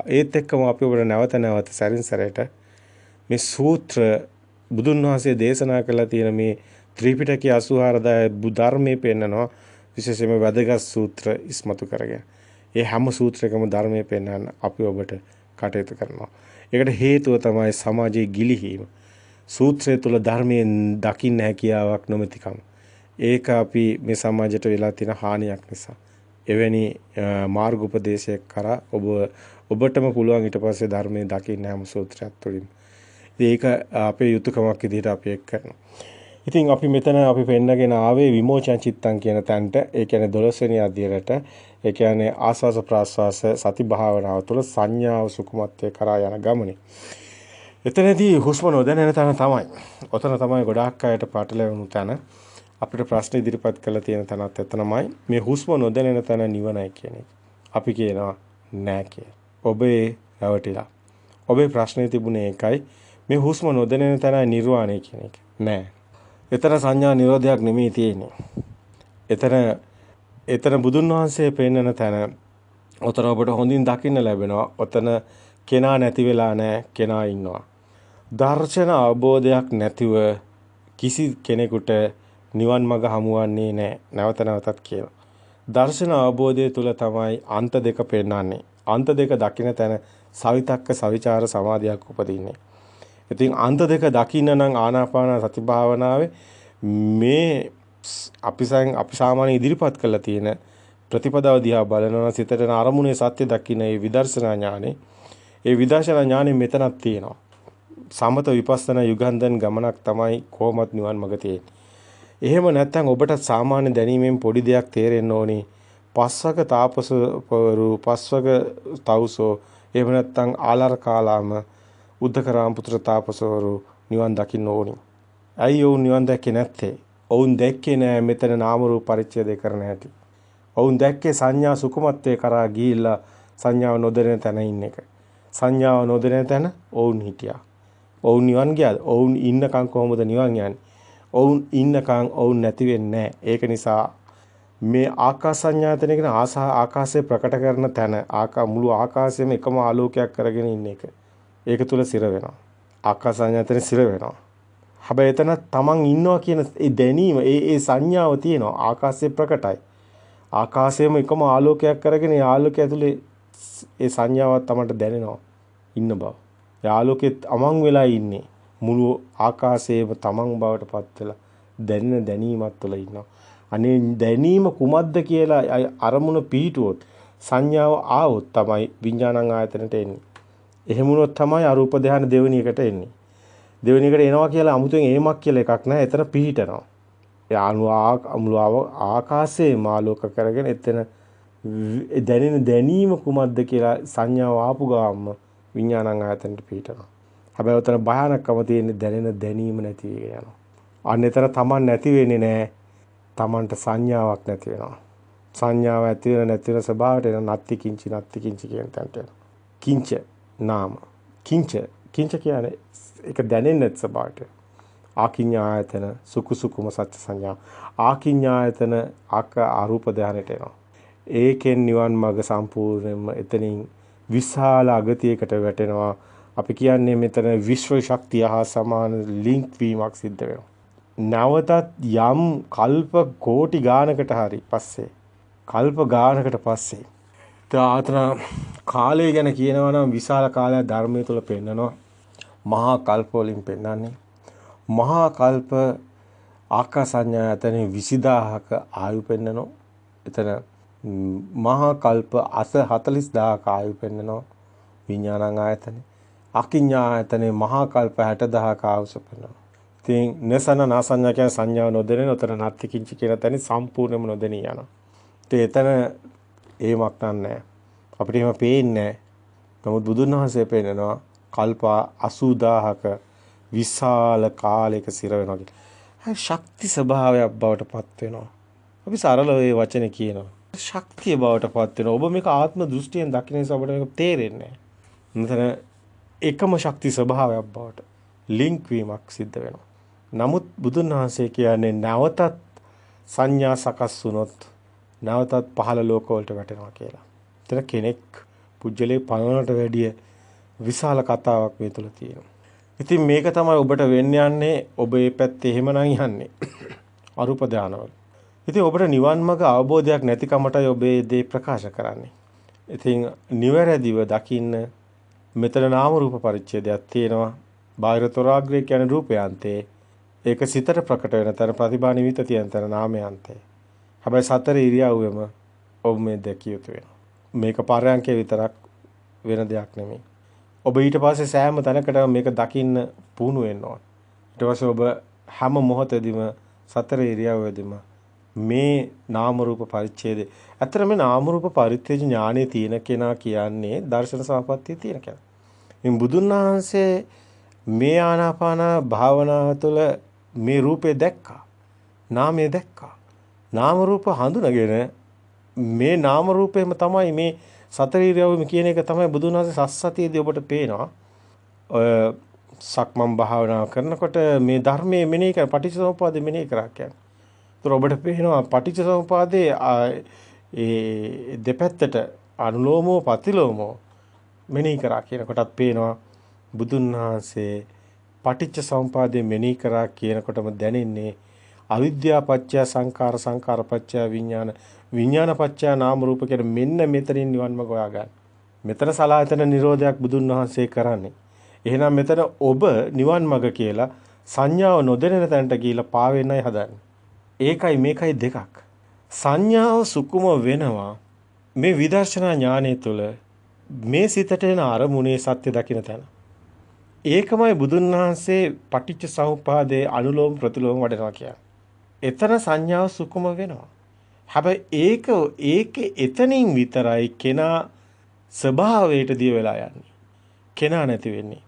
ඒත් එක්කම අපි ඔබට නැවත නැවත සැරින් සැරේට මේ සූත්‍ර බුදුන් වහන්සේ දේශනා කළා තියෙන මේ ත්‍රිපිටකයේ 84 ධර්මයේ පෙන්නනවා විශේෂයෙන්ම වැදගත් සූත්‍ර ඉස්මතු කරගෙන. ඒ හැම සූත්‍රයකම ධර්මයේ පෙන්වන්න අපි ඔබට කටයුතු කරනවා. ඒකට හේතුව තමයි සමාජයේ ගිලිහීම. සූත්‍රය තුල ධර්මයෙන් දකින්න හැකියාවක් නොමැතිකම. ඒක අපි මේ සමාජයට වෙලා තියෙන හානියක් නිසා. එවැනි මාර්ගෝපදේශයක් කරා ඔබටම පුළුවන් ඊට පස්සේ ධර්මයේ දකින්න හැම සූත්‍රයක් තුළින්. ඒක අපේ යුතුයකමක් විදිහට අපි ඒක කරනවා. ඉතින් අපි මෙතන අපි පෙන්නගෙන ආවේ විමෝචන චිත්තං කියන තැනට. ඒ කියන්නේ 12 වෙනි අධ්‍යයනයට. ඒ කියන්නේ ආස්වාස ප්‍රාස්වාස සති භාවනාව තුළ සංඥාව සුකුමත්වයේ කරා යන ගමනේ. එතනදී හුස්ම නොදැනෙන තැන තමයි. ඔතන තමයි ගොඩාක් අයට පාටලවුණු තැන. අපිට ප්‍රශ්න ඉදිරිපත් කළ තියෙන තැනත් එතනමයි. මේ හුස්ම නොදැනෙන තැන නිවනයි කියන එක. අපි කියනවා නෑ කියලා. ඔබේ රැවටිලා. ඔබේ ප්‍රශ්නේ තිබුණේ ඒකයි. මේ හුස්ම නොදැනෙන තැන නිර්වාණය කියන එක. නෑ. එතන සංඥා නිරෝධයක් නෙමෙයි තියෙන්නේ. එතන බුදුන් වහන්සේ පෙන්නන තැන ඔතන ඔබට හොඳින් දකින්න ලැබෙනවා. ඔතන කෙනා නැති වෙලා නැහැ, කෙනා ඉන්නවා. දර්ශන අවබෝධයක් නැතිව කිසි කෙනෙකුට නිවන් මඟ හමුවන්නේ නැහැ. නැවත නැවතත් කියලා. දර්ශන අවබෝධය තුල තමයි අන්ත දෙක පෙන්වන්නේ. අන්ත දෙක දකින්න තැන සවිතක්ක සවිචාර සමාධියක් උපදින්නේ. ඉතින් අන්ත දෙක දකින්න නම් ආනාපාන සති භාවනාවේ මේ අපි සාමාන්‍ය ඉදිරිපත් කරලා තියෙන ප්‍රතිපදාව දිහා බලනවා සිතට අරමුණේ සත්‍ය දකින්න ඒ විදර්ශනා ඥානෙ. ඒ විදර්ශනා ඥානෙ මෙතනක් තියෙනවා. සමත විපස්සනා යුගන්ධන් ගමනක් තමයි කොහොමත් නිවන් මඟ තියෙන්නේ. එහෙම නැත්නම් ඔබට සාමාන්‍ය දැනීමෙන් පොඩි දෙයක් තේරෙන්න ඕනේ. පස්වක තාපසවරු පස්වක තවුසෝ එහෙම නැත්නම් ආලාර කාලාම උද්දකරාම පුත්‍ර තාපසවරු නිවන් දකින්න ඕනේ. ඇයි ඔවුන් නිවන් දැක්කේ නැත්තේ? ඔවුන් දැක්කේ නෑ මෙතන නාම රූප පරිච්ඡේදය කරන හැටි. ඔවුන් දැක්කේ සංඥා සුකුමත්වයේ කරා ගිහිල්ලා සංඥාව නොදැනෙන තැන ඉන්න එක. සංඥාව නොදැනෙන තැන ඔවුන් හිටියා. ඔවුන් නිවන් ගියාද? ඔවුන් ඉන්නකම් කොහොමද නිවන් යන්නේ? ඔවුන් ඉන්නකම් ඔවුන් නැති වෙන්නේ නැහැ. ඒක නිසා මේ ආකාස සංඥාතන කියන ආකාශය ප්‍රකට කරන තැන මුළු ආකාශයේම එකම ආලෝකයක් කරගෙන ඉන්න එක. ඒක තුල සිර වෙනවා. ආකාස සංඥාතන සිර වෙනවා. හැබැයි එතන තමන් ඉන්නවා කියන ඒ දැනීම ඒ සංඥාව තියෙනවා. ආකාශයේ ප්‍රකටයි. ආකාශයේම එකම ආලෝකයක් කරගෙන ඒ ආලෝකය ඇතුලේ ඒ සංඥාවක් තමන්ට දැනෙනවා ඉන්න බව. ඒ ආලෝකෙත් අමං වෙලා ඉන්නේ. මුළු ආකාශයේම තමන් බවට පත් වෙලා දැනෙන දැනීමක් තුළ ඉන්නවා. අනේ දැනීම කුමක්ද කියලා අරමුණ පිහිටුවොත් සංඥාව ආවොත් තමයි විඥානං ආයතනට එන්නේ. එහෙම වුණොත් තමයි අරූප ධානය දෙවෙනි එකට එන්නේ. දෙවෙනි එකට එනවා කියලා 아무තෙන් ඒමක් කියලා එකක් නැහැ. එතන පිහිටනවා. ඒ ආකාශයේ මාලෝක කරගෙන එතන දැනෙන දැනීම කුමක්ද කියලා සංඥාව ආපු ගාම විඥානං ආයතනට පිහිටනවා. හැබැයි උතන භයානකම තියෙන්නේ දැනෙන දැනීම නැති වෙගෙන යනවා. අන්න එතන Taman නැති වෙන්නේ නැහැ. Tamanට සංඥාවක් නැති වෙනවා. සංඥාව ඇති වෙන නැති වෙන ස්වභාවයට එන නත්ති කිංචි කියන තැනට එනවා. කිංච නාම. කිංච කියන්නේ ඒක දැනෙන්නේ නැති ස්වභාවයට. ආකින්ඥායතන සුකුම සත්‍ය සංඥා. ආකින්ඥායතන අරූප ධානයට එනවා. ඒකෙන් නිවන් මඟ සම්පූර්ණයෙන්ම එතනින් විශාල අගතියකට වැටෙනවා. අපි කියන්නේ මෙතන විශ්ව ශක්තිය හා සමාන ලින්ක් වීමක් සිද්ධ වෙනවා. නැවතත් යම් කල්ප කෝටි ගානකට හරි පස්සේ කල්ප ගානකට පස්සේ තාතන කාලය ගැන කියනවා නම් විශාල කාලයක් ධර්මයේ තුල පෙන්නනවා. මහා කල්ප වලින් පෙන්නන්නේ. මහා කල්ප ආකාසඤ්ඤායතනෙ 20000ක ආයු පෙන්නනවා. එතන මහා කල්ප 40000ක ආයු පෙන්නනවා විඥානං ආයතනෙ. අකිඤ්ඤායතනෙ මහා කල්ප 60000ක ආයුෂ පෙන්නනවා. ඉතින් නසන නාසඤ්ඤා කියන සංඥාව නොදෙනෙන උතර නැති කිංචි කියන තැන සම්පූර්ණයෙන්ම නොදෙනී යනවා. ඉතින් එතන ඒමක් නැහැ. අපිට එහෙම පේන්නේ නැහැ. නමුත් බුදුන් වහන්සේ පෙන්නනවා කල්ප 80000ක විශාල කාලයක සිර වෙනවා කියලා. ශක්ති ස්වභාවයක් බවට පත් වෙනවා. අපි සරල ඒ වචනේ කියනවා. ශක්තිය බවට පත් වෙනවා. ඔබ මේක ආත්ම දෘෂ්ටියෙන් දකින්න නිසා ඔබට මේක තේරෙන්නේ නැහැ. එකම ශක්ති ස්වභාවයක් බවට ලින්ක් වීමක් සිද්ධ වෙනවා. නමුත් බුදුන් වහන්සේ කියන්නේ නැවතත් සංඥා සකස් වුණොත් නැවතත් පහළ ලෝක වලට වැටෙනවා කියලා. එතන කෙනෙක් පුජ්‍යලේ පනවනට වැඩිය විශාල කතාවක් මේ තුල තියෙනවා. ඉතින් මේක තමයි ඔබට වෙන්න යන්නේ. ඔබ මේ පැත්තේ එහෙමනම් යන්නේ. අරූප ධානවල. ඉතින් ඔබට නිවන් මාර්ග අවබෝධයක් නැතිකමටයි ඔබ මේ දේ ප්‍රකාශ කරන්නේ. ඉතින් නිවැරදිව දකින්න මෙතන නාම රූප පරිච්ඡේදයක් තියෙනවා. බාහිර තොරාග්‍රේ කියන්නේ රූපයන්තේ. ඒක සිතට ප්‍රකට වෙන තර ප්‍රතිභා නිමිත තියෙන තර නාමයන්තේ. හැබැයි සතර ඉරියව්වෙම ඔබ මේ දැකිය යුතු වෙනවා. මේක පරයන්කේ විතරක් වෙන දෙයක් නෙමෙයි. ඔබ ඊට පස්සේ සෑම තැනකටම මේක දකින්න පුහුණු වෙන්න ඕන. ඊට පස්සේ ඔබ හැම මොහොතෙදිම සතර ඉරියව්වෙදිම මේ නාම රූප පරිච්ඡේදය. ඇත්තට මේ නාම රූප පරිච්ඡේද ඥානෙ තියෙන කෙනා කියන්නේ දර්ශන සමාපත්තිය තියෙන කෙනා. මේ බුදුන් වහන්සේ මේ ආනාපාන භාවනාව තුළ මේ රූපේ දැක්කා. නාමය දැක්කා. නාම රූප හඳුනගෙන මේ නාම රූපේම තමයි මේ සතර ඉරියව්වෙම කියන එක තමයි බුදුන් වහන්සේ සස්සතියේදී ඔබට පේනවා. ඔය සක්මන් භාවනාව කරනකොට මේ ධර්මයේ මෙනෙහි කර පටිච්චසමුප්පාදේ මෙනෙහි කරා කියන්නේ. ඒතර ඔබට පේනවා පටිච්චසමුපාදයේ ඒ දෙපැත්තට අනුලෝමෝ පතිලෝමෝ මෙනෙහි කරා කියනකොටත් පේනවා බුදුන් වහන්සේ පටිච්චසමුපාදයේ මෙනෙහි කරා කියනකොටම දැනෙන්නේ අවිද්‍යාව පත්‍ය සංඛාර සංඛාර පත්‍ය විඥාන විඥාන පත්‍ය නාම රූප කියන මෙන්න මෙතනින් නිවන් මඟ හොයා ගන්න. මෙතන සලායතන නිරෝධයක් බුදුන් වහන්සේ කරන්නේ. එහෙනම් මෙතන ඔබ නිවන් මඟ කියලා සංඥාව නොදැනෙන තැනට ගිහිලා පාවෙන්නයි හදන්නේ. ඒකයි මේකයි දෙකක්. සංඥාව සුකුම වෙනවා මේ විදර්ශනා ඥානය තුළ මේ සිතට එන අරමුණේ සත්‍ය දකින්න තැන. ඒකමයි බුදුන් වහන්සේ පටිච්ච සමුප්පාදයේ අනුලෝම ප්‍රතිලෝම වඩනවා කියන්නේ. එතන සංඥාව සුකුම වෙනවා. හැබැයි ඒක එතනින් විතරයි කෙනා ස්වභාවයට දිය වෙලා යන්නේ. කෙනා නැති වෙන්නේ.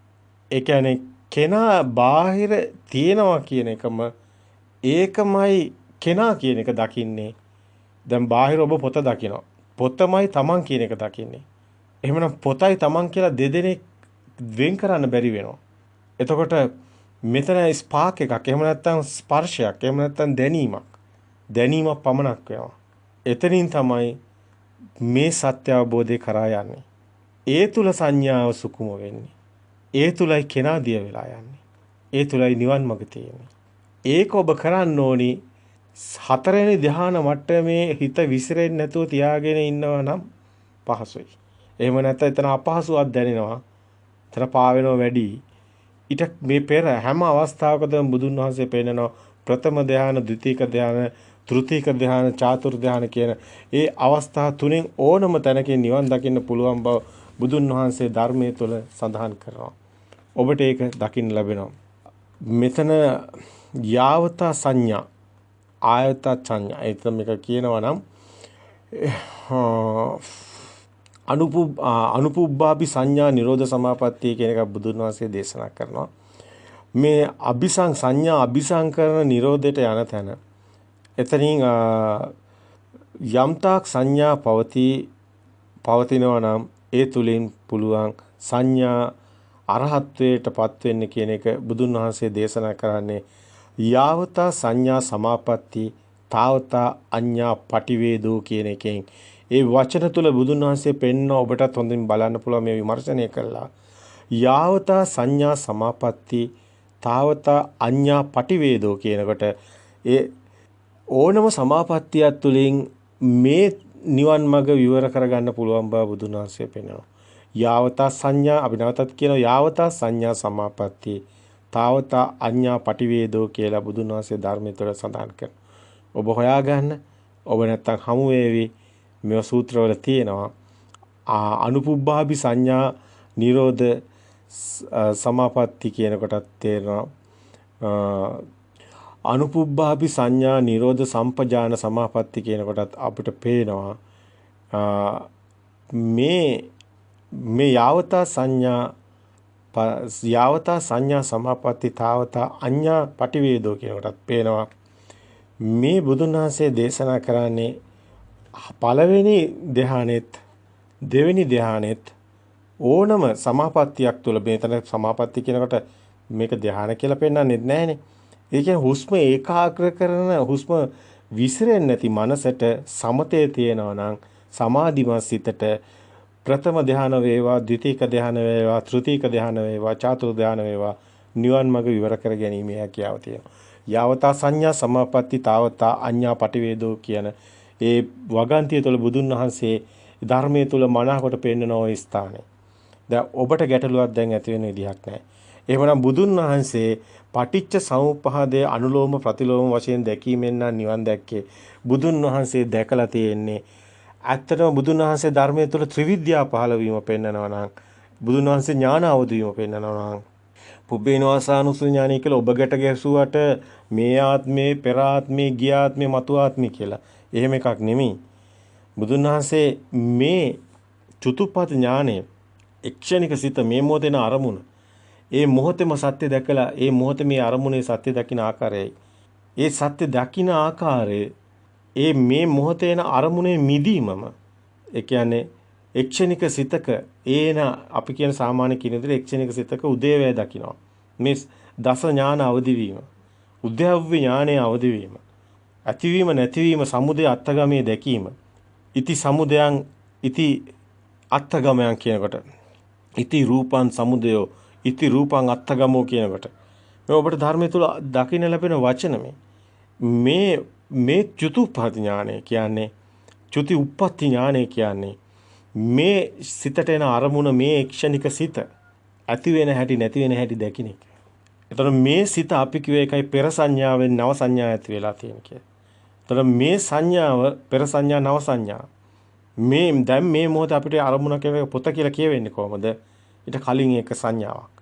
ඒ කියන්නේ කෙනා බාහිර තියෙනවා කියන එකම ඒකමයි කෙනා කියන එක දකින්නේ. දැන් බාහිර ඔබ පොත දකිනවා. පොතමයි තමන් කියන එක දකින්නේ. එහෙමනම් පොතයි තමන් කියලා දෙදෙනෙක් වෙන් කරන්න බැරි වෙනවා. එතකොට මෙතන ස්පාක් එකක්, එහෙම නැත්නම් ස්පර්ශයක්, එහෙම නැත්නම් දැනීමක්. දැනීමක් පමණක් වෙනවා. එතනින් තමයි මේ සත්‍ය අවබෝධය කරා යන්නේ. ඒ තුල සංඥාව සුකුම වෙන්නේ. ඒ තුලයි කෙනා දිය වෙලා යන්නේ. ඒ තුලයි නිවන් මඟ තියෙන්නේ. ඒක ඔබ කරන්න ඕනි හතරවෙනි ධ්‍යාන මට්ටමේ හිත විසිරෙන්නේ නැතුව තියාගෙන ඉන්නවා නම් පහසුයි. එහෙම නැත්නම් එතන අපහසුවක් දැනෙනවා. එතන පාවෙනවා වැඩි. ඊට මේ පෙර හැම අවස්ථාවකදම බුදුන් වහන්සේ පෙන්නනවා ප්‍රථම ධ්‍යාන, ද්විතීක ධ්‍යාන, තෘතීක ධ්‍යාන, චාතුර්ථ ධ්‍යාන කියන ඒ අවස්ථා තුනෙන් ඕනම තැනකින් නිවන් දකින්න පුළුවන් බව බුදුන් වහන්සේ ධර්මයේ තුල සඳහන් කරනවා. ඔබට ඒක දකින්න ලැබෙනවා. මෙතන යාවත සංඥා ආයත සංඥා එතන මේක කියනවා නම් අනුපුබ්බාපි සංඥා නිරෝධ සමාපත්තිය කියන එක බුදුන් වහන්සේ දේශනා කරනවා. මේ සංඥා අபிසංකරණ නිරෝධයට යන තැන එතනින් යම්තාක් සංඥා පවතිනවා නම් ඒ තුලින් පුළුවන් සංඥා අරහත්වයටපත් වෙන්න කියන එක බුදුන් වහන්සේ දේශනා කරන්නේ යාවතා සංඥා සමාපatti තාවතා අඤ්ඤා පටිවේදෝ කියන එකෙන් ඒ වචන තුල බුදුන් වහන්සේ පෙන්න ඔබටත් හොඳින් බලන්න පුළුවන් මේ විමර්ශනය කළා. යාවතා සංඥා සමාපatti තාවතා අඤ්ඤා පටිවේදෝ කියනකොට ඒ ඕනම සමාපත්තියක් තුලින් මේ නිවන් මඟ විවර කරගන්න පුළුවන් බව බුදුන් වහන්සේ පෙන්නනවා. යාවතා සංඥා අපි නැවතත් කියනවා යාවතා සංඥා සමාපatti තාවතා අඤ්ඤා පටිවේදෝ කියලා බුදුන් වහන්සේ ධර්මයේ තුල සඳහන් කරනවා. ඔබ හොයාගන්න ඔබ නැත්තම් හමු වේවි මේ සූත්‍රවල තියෙනවා අනුපුබ්බාපි සංඥා නිරෝධ සමාපatti කියන කොටත් තේරෙනවා අනුපුබ්බාපි සංඥා නිරෝධ සම්පජාන සමාපatti කියන කොටත් අපිට පේනවා මේ යාවතා සංඥා සමාපatti තාවතා අඤ්ඤා පටිවේදෝ කියන කොටත් පේනවා මේ බුදුන් වහන්සේ දේශනා කරන්නේ පළවෙනි ධ්‍යානෙත් දෙවෙනි ධ්‍යානෙත් ඕනම සමාපත්තියක් තුළ මේතන සමාපatti කියනකොට මේක ධ්‍යාන කියලා පෙන්නන්නේ නැහැනේ. ඒ කියන්නේ හුස්ම ඒකාග්‍ර කරන හුස්ම විසිරෙන්නේ නැති මනසට සමතේ තියෙනවා නම් සමාධිමත් සිතට ප්‍රථම ධාන වේවා, ද්විතීක ධාන වේවා, තෘතීක ධාන වේවා, චාතුර්ථ ධාන වේවා නිවන් මඟ විවර කර ගැනීමේ හැකියාව තියෙනවා. යාවතා සංඥා සමාපatti තාවතා අඤ්ඤා පටිවේදෝ කියන ඒ වගන්තිය තුළ බුදුන් වහන්සේ ධර්මයේ තුල මනාවකට පෙන්වන ওই ස්ථානේ. දැන් ඔබට ගැටලුවක් දැන් ඇති වෙන විදිහක් නැහැ. එහෙමනම් බුදුන් වහන්සේ පටිච්ච සමුප්පාදයේ අනුලෝම ප්‍රතිලෝම වශයෙන් දැකීමෙන් නම් නිවන් දැක්කේ. බුදුන් වහන්සේ දැකලා තියෙන්නේ ඇත්තටම බුදුන් වහන්සේ ධර්මයේ තුල ත්‍රිවිද්‍යා පහළ වීම පෙන්නනවා නම් බුදුන් වහන්සේ ඥාන අවදි වීම පෙන්නනවා නම් පුබ්බේනවාසානුසු ඥානයි කියලා ඔබ ගැසුවට මේ ආත්මේ පෙර ආත්මේ ගිය ආත්මේ මතු ආත්මේ කියලා. එහෙම එකක් නෙමෙයි. බුදුන් වහන්සේ මේ චතුප්පත් ඥානය එක්ෂණික සිත මේ මොහොතේන අරමුණ ඒ මොහොතේම සත්‍ය දැකලා ඒ මොහොතේ මේ අරමුණේ සත්‍ය දකින ආකාරයයි ඒ සත්‍ය දකින ආකාරයේ ඒ මේ මොහොතේන අරමුණේ මිදීමම ඒ කියන්නේ එක්ෂණික සිතක ඒන අපි කියන සාමාන්‍ය කියන විදිහට එක්ෂණික සිතක උදේවැය දකිනවා මේ දස ඥාන අවදි වීම උද්‍යව්‍ය ඥානයේ අවදි වීම ඇතිවීම නැතිවීම සමුදය අත්ගමයේ දැකීම ඉති සමුදයන් ඉති අත්ගමයන් කියනකොට ඉති රූපං සමුදයෝ ඉති රූපං අත්ගමෝ කියනකොට මේ ඔබට ධර්මයේ තුල දකින්න ලැබෙන වචන මේ චතුප්පත් ඥානය කියන්නේ චුති උප්පත්ති ඥානය කියන්නේ මේ සිතට එන අරමුණ මේ ක්ෂණික සිත ඇති වෙන හැටි නැති වෙන හැටි දැකින එක. එතකොට මේ සිත අපි කිව්ව එකයි පෙර සංඥාවෙන් නව සංඥා ඇති වෙලා තියෙන කියලා. එතකොට මේ සංඥාව පෙර සංඥා නව සංඥා මේ දැන් මේ මොහොත අපිට අරමුණ කියන පොත කියලා කියවෙන්නේ කොහමද? ඊට කලින් එක සංඥාවක්.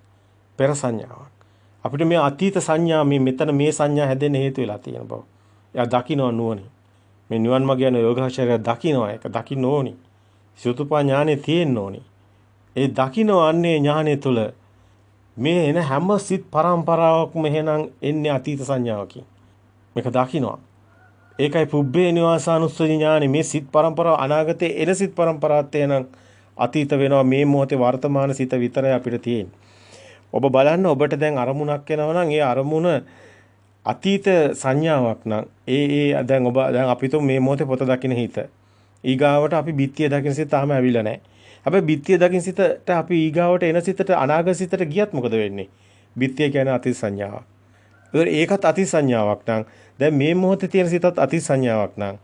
පෙර සංඥාවක්. අපිට මේ අතීත සංඥා මේ මෙතන මේ සංඥා හැදෙන්න හේතු වෙලා තියෙන බව. එයා දකින්න නුවණින්. මේ නිවන් මාර්ග යන යෝගාචරය දකින්නවා ඒක දකින්න ඕනි. සුතුපා ඥානෙ තියෙන්න ඕනි. ඒ දකින්න අන්නේ ඥානෙ තුල මේ එන හැම සිත් පරම්පරාවක්ම එහෙනම් එන්නේ අතීත සංඥාවකින්. මේක දකින්නවා. ඒකයි පුබ්බේ නිවාසානුස්සති ඥානෙ මේ සිත් පරම්පරාව අනාගතයේ එන සිත් පරම්පරාවත් එහෙනම් අතීත වෙනවා මේ මොහොතේ වර්තමාන සිත විතරයි අපිට තියෙන්නේ. ඔබ බලන්න ඔබට දැන් අරමුණක් එනවා නම් ඒ අරමුණ අතීත සංඥාවක් නම් දැන් අපි මේ මොහොතේ පොත දකින්න හිත. ඊගාවට අපි බිත්තිය දකින්න සිත තාම ඇවිල්ලා නැහැ. හැබැයි බිත්තිය දකින්න සිතට අපි ඊගාවට එන සිතට අනාගත සිතට ගියත් මොකද වෙන්නේ? බිත්තිය කියන්නේ අතීත සංඥාවක්. ඒකත් අතීත සංඥාවක් නම් දැන් මේ මොහොතේ තියෙන සිතත් අතීත සංඥාවක් නම්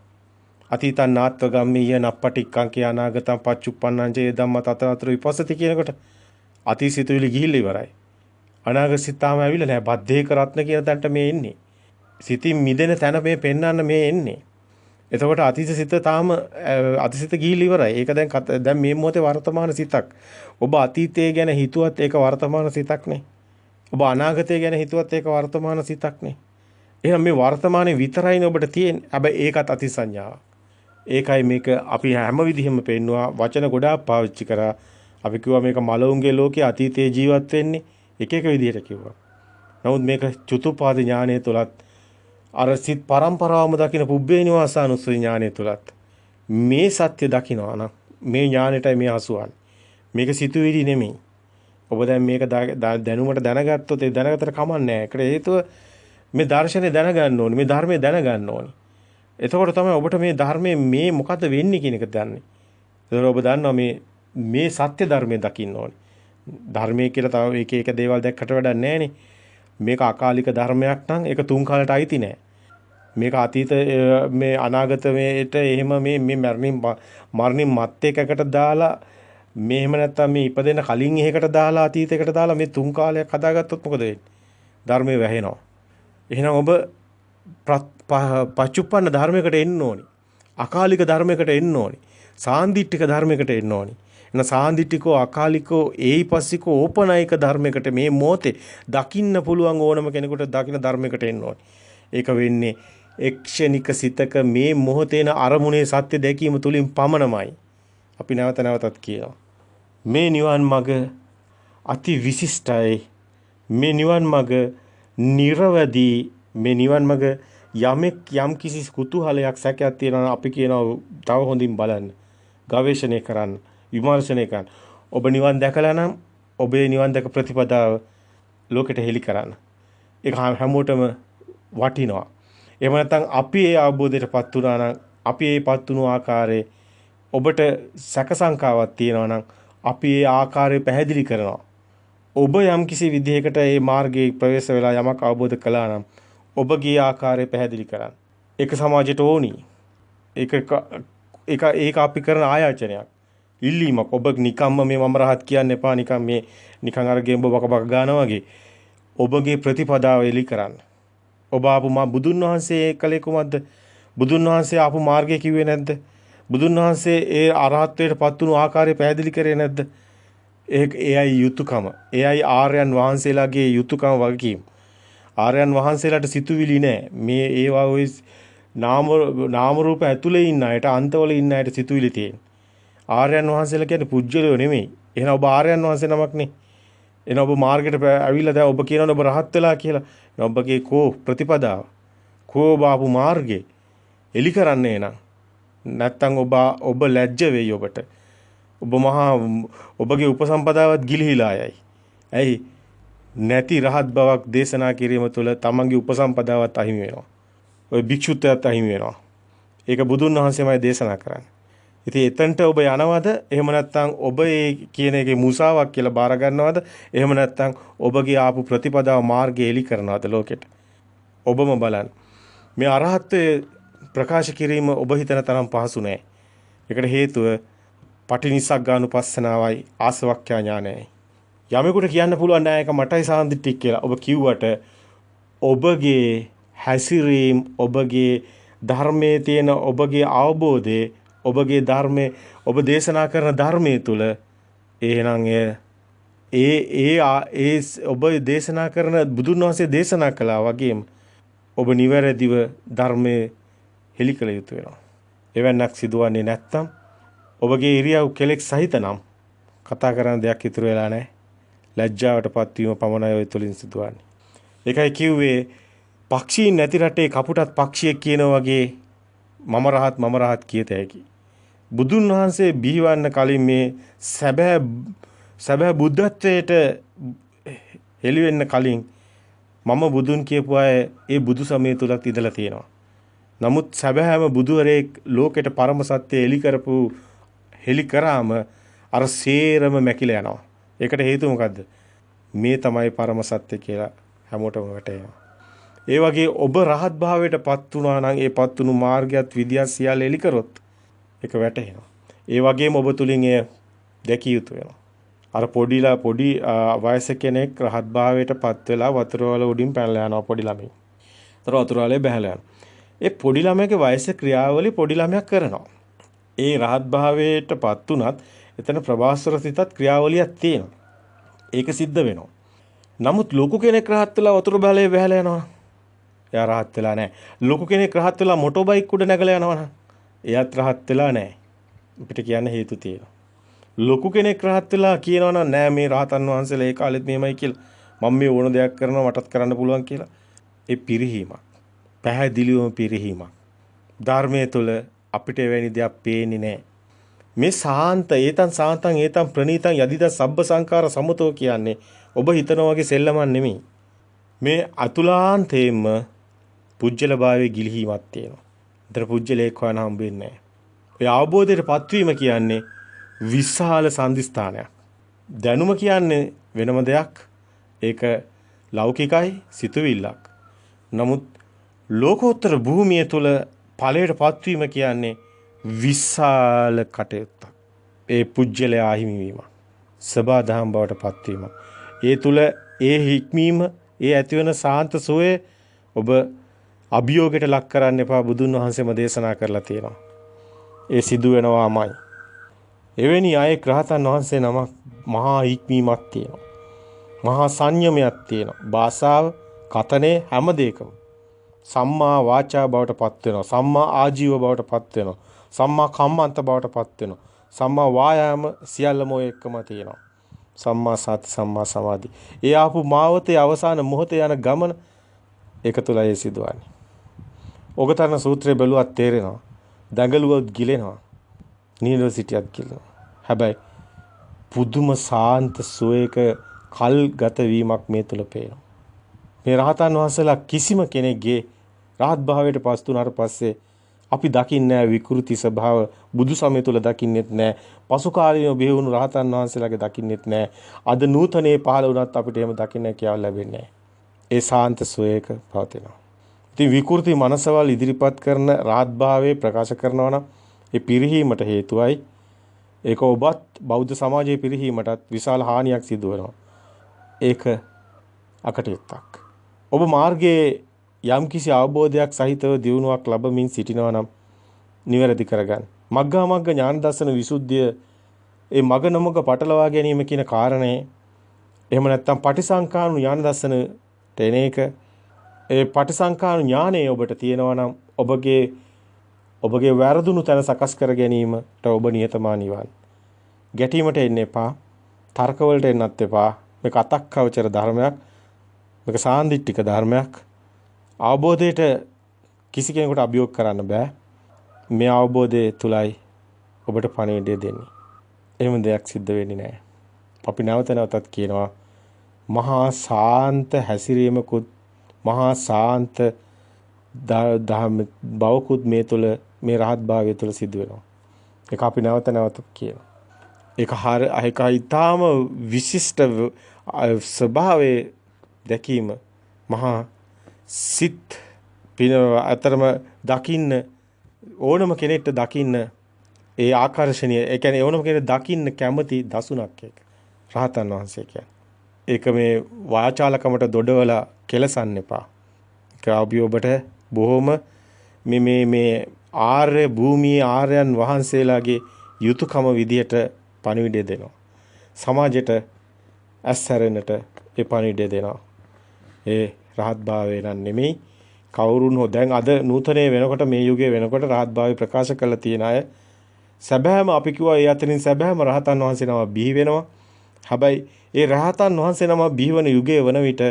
අතීතං නාත්ව ගම්මීය නප්පටික්කං කිය අනාගතං පච්චුප්පන්නං චේ ධම්ම තතතර විපස්සති කියනකොට අතීත සිතුවිලි ගිහිල්ලා ඉවරයි. අනාගත සිත තාම ඇවිල්ලා නැහැ. බද්ධේක රත්න කියන තැනට මේ එන්නේ. සිතින් මිදෙන තැන මේ පෙන්වන්න මේ එන්නේ. එතකොට අතීත සිත තාම අතීත ගිහිල්ලා ඉවරයි. ඒක දැන් මේ මොහොතේ වර්තමාන සිතක්. ඔබ අතීතය ගැන හිතුවත් ඒක වර්තමාන සිතක් නේ. ඔබ අනාගතය ගැන හිතුවත් ඒක වර්තමාන සිතක් නේ. එහෙනම් මේ වර්තමානයේ විතරයිනේ ඔබට තියෙන්නේ. හැබැයි ඒකත් අතීත සංඥාවක්. ඒකයි මේක අපි හැම විදිහෙම පෙන්නවා වචන ගොඩාක් පාවිච්චි කරා. අපි කිව්වා මේක මලවුන්ගේ ලෝකයේ අතීතයේ ජීවත් වෙන්නේ එක එක විදිහට කිව්වා. නමුත් මේක චතුපාද ඥානය තුලත් අර සිත් පරම්පරාවම දකින පුබ්බේ නිවාසානුස්සති ඥානය තුලත් මේ සත්‍ය දකිනවා නම් මේ ඥානෙටයි මේ හසුවන්නේ. මේක සිතුවිලි නෙමෙයි. ඔබ දැන් මේක දැනුමට දැනගත්තොත් ඒ දැනගතට කමන්නේ නැහැ. ඒකට හේතුව මේ දර්ශනේ දැනගන්න ඕනේ. මේ ධර්මයේ දැනගන්න ඕනේ. එතකොට තමයි ඔබට මේ ධර්මයේ මේ මොකද්ද වෙන්නේ කියන එක දන්නේ. ඒතර ඔබ දන්නවා මේ සත්‍ය ධර්මයේ දකින්න ඕනේ. ධර්මයේ කියලා තව එක දේවල් දැක්කට වැඩක් නැහැනේ. මේක අකාලික ධර්මයක් නම් ඒක තුන් කාලට අයිති නෑ. මේක අතීත මේ අනාගත මේට එහෙම මේ මරණින් මත් එකකට දාලා මේ එහෙම නැත්තම් මේ ඉපදෙන කලින් එහෙකට දාලා අතීතයකට දාලා මේ තුන් කාලයක් හදාගත්තොත් මොකද වෙන්නේ? ධර්මයේ වැහෙනවා. එහෙනම් ඔබ පච්චුප්පන්න ධර්මයකට එන්න ඕනි. අකාලික ධර්මයකට එන්න ඕනි. සාන්දිටික ධර්මයකට එන්න ඕනි. එන සාන්දිටිකෝ අකාලිකෝ ඒයිපස්සිකෝ ඕපනයික ධර්මයකට මේ මොහොතේ දකින්න පුළුවන් ඕනම කෙනෙකුට දකින්න ධර්මයකට එන්න ඕනි. ඒක වෙන්නේ එක්ෂණික සිතක මේ මොහොතේන අරමුණේ සත්‍ය දැකීම තුලින් පමණමයි. අපි නැවත නැවතත් කියනවා. මේ නිවන් මඟ අති විශිෂ්ටයි. මේ නිවන් මඟ නිර්වදී මේ නිවන් මඟ යම් කිසි කුතුහලයක් සැකයක් තියෙනවා අපි කියනවා තව හොඳින් බලන්න. ගවේෂණය කරන්න. විමර්ශනය කරන්න. ඔබ නිවන් දැකලා නම් ඔබේ නිවන් දැක ප්‍රතිපදාව ලෝකෙට හෙළි කරන්න. ඒක හැමෝටම වටිනවා. එහෙම නැත්නම් අපි ඒ අවබෝධයටපත් වුණා නම් අපි ඒපත් වුණු ආකාරයේ ඔබට සැක සංකාවක් තියෙනවා නම් අපි ඒ ආකාරය පැහැදිලි කරනවා. ඔබ යම් කිසි විදිහකට මේ මාර්ගයේ ප්‍රවේශ වෙලා යමක් අවබෝධ කළා නම් ඔබගේ ආකාරය පැහැදිලි කරන්න. ඒක සමාජයට ඕනි. ඒක අපි කරන ආයාචනයක්. ඉල්ලීමක්. ඔබ නිකම්ම මේ මම රහත් කියන්න එපා. නිකන් අර ගෙම්බ බක ගන්නවා වගේ. ඔබගේ ප්‍රතිපදාව එලි කරන්න. ඔබ ආපු බුදුන් වහන්සේ කලේ කුමක්ද? බුදුන් වහන්සේ ආපු මාර්ගය කිව්වේ නැද්ද? බුදුන් වහන්සේ ඒ අරහත්ත්වයට පත් වුණු ආකාරය පැහැදිලි කරේ නැද්ද? එයයි යුතුයකම. එයයි ආර්යයන් වහන්සේලාගේ යුතුයකම වගකීම. ආර්යයන් වහන්සේලාට සිතුවිලි නැහැ. මේ ඒවා ඔය නාම රූප ඇතුලේ ඉන්න අයට අන්තවල ඉන්න අයට සිතුවිලි තියෙන. ආර්යයන් වහන්සේලා කියන්නේ පුජ්‍යලෝ නෙමෙයි. එහෙනම් ඔබ ආර්යයන් වහන්සේ නමක් නේ. එහෙනම් ඔබ මාර්ගයට ඇවිල්ලා දැන් ඔබ කියනවනේ ඔබ රහත් වෙලා කියලා. ඔබගේ කෝ ප්‍රතිපදාව කෝ බාපු මාර්ගේ එලි කරන්නේ නං. නැත්තම් ඔබ ලැජ්ජ වෙයි ඔබට. ඔබගේ උපසම්පදාවත් ගිලිහිලා යයි. ඇයි? නැති රහත් බවක් දේශනා කිරීම තුළ තමන්ගේ උපසම්පදාවත් අහිමි වෙනවා. ඔය භික්ෂුත්වයට අහිමි වෙනවා. ඒක බුදුන් වහන්සේමයි දේශනා කරන්නේ. ඉතින් එතනට ඔබ යනවද? එහෙම නැත්නම් ඔබ ඒ කියන එකේ මුසාවක් කියලා බාර ගන්නවද? එහෙම නැත්නම් ඔබගේ ආපු ප්‍රතිපදාව මාර්ගය එලි කරනවද ලෝකෙට? ඔබම බලන්න. මේ අරහත්ත්වයේ ප්‍රකාශ කිරීම ඔබ හිතන තරම් පහසු නෑ. ඒකට හේතුව පටිනිස්සග්ගානුපස්සනාවයි ආසවක්ඛ්‍යා ඥානයයි. යමෙකුට කියන්න පුළුවන් නෑ ඒක මටයි සාන්දිටික් කියලා. ඔබ කිව්වට ඔබගේ හැසිරීම, ඔබගේ ධර්මයේ තියෙන ඔබගේ අවබෝධය, ඔබගේ ධර්මයේ ඔබ දේශනා කරන ධර්මයේ තුල එහෙනම් ඔබ දේශනා කරන බුදුන් වහන්සේ දේශනා කළා වගේම ඔබ නිවැරදිව ධර්මයේ හෙළි කළ යුතු වෙනවා. එවන්නක් සිදුවන්නේ නැත්නම් ඔබගේ ඉරියව් කෙලෙක් සහිත නම් කතා කරන දෙයක් ඉතුරු වෙලා නැහැ. ලැජ්ජාවටපත් වීම පමණයි ඔය තුලින් සිදුවන්නේ. ඒකයි කිව්වේ පක්ෂීන් නැති රටේ කපුටත් පක්ෂියෙක් කියනවා වගේ මම රහත් කියත හැකි. බුදුන් වහන්සේ බිහිවන්න කලින් මේ සැබෑ බුද්ධත්වයට හෙළි වෙන්න කලින් මම බුදුන් කියපු අය ඒ බුදු සමය තුලත් ඉඳලා තියෙනවා. නමුත් සැබෑම බුදුවරයෙක් ලෝකෙට පරම සත්‍ය හෙළි කරාම අර සේරම මැකිලා යනවා. ඒකට හේතුව මොකද්ද? මේ තමයි පරම සත්‍ය කියලා හැමෝටම වැටහෙනවා. ඒ වගේ ඔබ රහත් භාවයට පත් වුණා නම් ඒ පත් වුණු මාර්ගයත් විද්‍යාව සියල්ල එලි කරොත් ඒක වැටහෙනවා. ඒ වගේම ඔබ තුලින් එය දැකිය යුතු වෙනවා. අර පොඩි වයස කෙනෙක් රහත් භාවයට පත් වෙලා වතුර වල උඩින් පැනලා යනවා පොඩි ළමයි. ඒතර වතුර වලේ බහැලා යනවා. ඒ පොඩි ළමයාගේ වයස ක්‍රියාවලිය පොඩි ළමයා කරනවා. ඒ රහත් භාවයට පත් උනත් එතන ප්‍රභාස්වර සිතත් ක්‍රියාවලියක් තියෙනවා. ඒක සිද්ධ වෙනවා. නමුත් ලොකු කෙනෙක් රහත් වෙලා වතුර බහැලා යනවා. එයා රහත් වෙලා නැහැ. ලොකු කෙනෙක් රහත් වෙලා මොටෝ බයික් උඩ නැගලා යනවා නම් එයාත් රහත් වෙලා නැහැ. අපිට කියන්න හේතු තියෙනවා. ලොකු කෙනෙක් රහත් වෙලා කියනවා නම් නෑ මේ රහතන් වහන්සේලා ඒ කාලෙත් මෙහෙමයි කියලා. මම මේ ඕන දෙයක් කරනවා මටත් කරන්න පුළුවන් කියලා. ඒ පිරිහීමක්. පැහැදිලිවම පිරිහීමක්. ධර්මයේ තුල අපිට එවැනි දෙයක් පේන්නේ නැහැ. මේ සාන්තං ඒතං ප්‍රණීතං යදිද සබ්බ සංඛාර සමතෝ කියන්නේ ඔබ හිතනවා වගේ සෙල්ලමක් නෙමෙයි. මේ අතුලාන්තයෙන්ම පුජ්‍යල භාවයේ ගිලිහීමක් තියෙනවා. ඒතර පුජ්‍යලයක් හොයන හම්බෙන්නේ නැහැ. ඒ අවබෝධයට පත්වීම කියන්නේ විශාල සම්දිස්ථානයක්. දැනුම කියන්නේ වෙනම දෙයක්. ඒක ලෞකිකයි සිතුවිල්ලක්. නමුත් ලෝකෝත්තර භූමිය තුල ඵලයට පත්වීම කියන්නේ විශාල කටයුත්තක්. ඒ පුජ්‍යලයා අහිමි වීම. සබාධම් බවට පත්වීම. ඒ තුල ඒ හික්මීම, ඒ ඇතිවන සාන්ත සෝය ඔබ අභියෝගයට ලක් කරන්න එපා. බුදුන් වහන්සේම දේශනා කරලා තියෙනවා. ඒ සිදු වෙනවාමයි. එවැනි අය රහතන් වහන්සේ නමක් මහා හික්මීමක් තියෙනවා. මහා සංයමයක් තියෙනවා. භාෂාව, කතනේ හැම දෙයකම සම්මා වාචා බවට පත් වෙනවා. සම්මා ආජීව බවට පත් වෙනවා. සම්මා කම්මන්ත බවට පත් වෙනවා. සම්මා වායාම සියල්ලම ඔය එකම තියෙනවා. සම්මා සති, සම්මා සමාධි. ඒ ආපු මාවතේ අවසාන මොහොතේ යන ගමන ඒක තුලයි සිදුවන්නේ. ඔගතරන සූත්‍රය බැලුවත් තේරෙනවා. දඟලුවොත් ගිලෙනවා. නිරව සිටියත් ගිලෙනවා. හැබැයි පුදුම සාන්ත සෝයක කල් ගත වීමක් මේ තුල පේනවා. මේ රහතන් වහන්සේලා කිසිම කෙනෙක්ගේ රහත් භාවයට පත් වුණාට පස්සේ අපි දකින්නේ විකෘති ස්වභාව බුදු සමය තුල දකින්නෙත් නැහැ. පසු කාලීනව බිහි වුණු රහතන් වහන්සේලාගේ දකින්නෙත් නැහැ. අද නූතනයේ පහළ වුණත් අපිට එහෙම දකින්න කියාව ලැබෙන්නේ නැහැ. ඒ සාන්ත සෝයක පවතිනවා. ඉතින් විකෘති මනසවල් ඉදිරිපත් කරන රාත්භාවයේ ප්‍රකාශ කරනවා නම් ඒ පිරිහීමට හේතුවයි. ඒක ඔබත් බෞද්ධ සමාජයේ පිරිහීමටත් විශාල හානියක් සිදු වෙනවා. ඒක අකටයුත්තක්. ඔබ මාර්ගයේ යම්කිසි අවබෝධයක් සහිතව දියුණුවක් ලැබමින් සිටිනවා නම් නිවැරදි කරගන්න. මග්ගා මග්ග ඥාන දර්ශන විසුද්ධිය ඒ මග නමක පටලවා ගැනීම කියන කාරණේ එහෙම නැත්නම් පටිසංකාණු ඥාන දර්ශන තේන එක ඒ පටිසංකාණු ඥානය ඔබට තියෙනවා නම් ඔබගේ වැරදුණු තැන සකස් කර ගැනීමට ඔබ නියතමානී වන්න. ගැටීමට එන්න එපා. තර්ක වලට එන්නත් එපා. මේක අතක්කවචර ධර්මයක්. මේක සාන්දිටික ධර්මයක්. අවබෝධයට කිසි කෙනෙකුට අභියෝග කරන්න බෑ. මේ අවබෝධය තුලයි ඔබට පණිවිඩය දෙන්නේ. එහෙම දෙයක් සිද්ධ වෙන්නේ නැහැ. අපි නැවත නැවතත් කියනවා මහා සාන්ත හැසිරීමකුත් මහා සාන්ත බවකුත් මේ තුල මේ රහත් භාවය තුල සිද්ධ වෙනවා. ඒක අපි නැවත නැවතත් කියනවා. ඒක ඊටාම විශිෂ්ට ස්වභාවයේ දැකීම මහා සිත් පින අතරම දකින්න ඕනම කෙනෙක්ට දකින්න ඒ ආකර්ෂණීය ඒ කියන්නේ ඕනම කෙනෙක් දකින්න කැමති දසුණක් ඒක රහතන් වහන්සේ කියන්නේ. ඒක මේ වාචාලකමට දොඩවලා කෙලසන්න එපා. ඒක අපි ඔබට බොහොම මේ ආර්ය භූමියේ ආර්යයන් වහන්සේලාගේ යුතුයකම විදියට පණිවිඩය දෙනවා. සමාජයට ඇස්සරෙන්නට ඒ පණිවිඩය දෙනවා. ඒ රහත් භාවය නම් නෙමෙයි කවුරුන් හෝ දැන් අද නූතනයේ වෙනකොට මේ යුගයේ වෙනකොට රහත් භාවය ප්‍රකාශ කරලා තියෙන අය සැබෑම අපි කිව්වා ඒ අතරින් සැබෑම රහතන් වහන්සේ නම බිහි වෙනවා. හැබැයි ඒ රහතන් වහන්සේ නම බිහිවන යුගයේ වන විට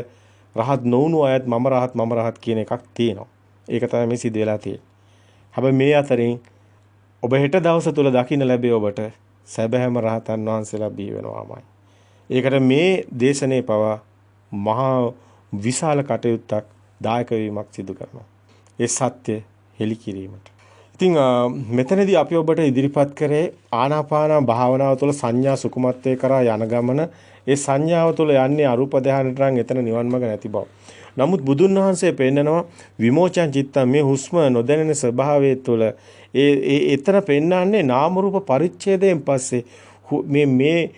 රහත් නොවුණු අයත් මම රහත් කියන එකක් තියෙනවා. ඒක තමයි මේ සිද්ධ වෙලා තියෙන්නේ. හැබැයි මේ අතරින් ඔබ හෙට දවස තුල දකින්න ලැබේ ඔබට සැබෑම රහතන් වහන්සේලා බිහි වෙනවාමයි. ඒකට මේ දේශනේ පවා මහා විශාල කටයුත්තක් දායක වීමක් සිදු කරනවා. ඒ සත්‍ය හෙළි කිරීමට. ඉතින් මෙතනදී අපි ඔබට ඉදිරිපත් කරේ ආනාපාන භාවනාව තුළ සංඥා සුකුමත්වයේ කරා යන ගමන ඒ සංඥාව තුළ යන්නේ අරූප ධානයට නම් එතන නිවන් මඟ නැති බව. නමුත් බුදුන් වහන්සේ පෙන්නනවා විමෝචන චිත්තම් මේ හුස්ම නොදැනෙන ස්වභාවය තුළ එතන පෙන්නන්නේ නාම රූප පරිච්ඡේදයෙන් පස්සේ මේ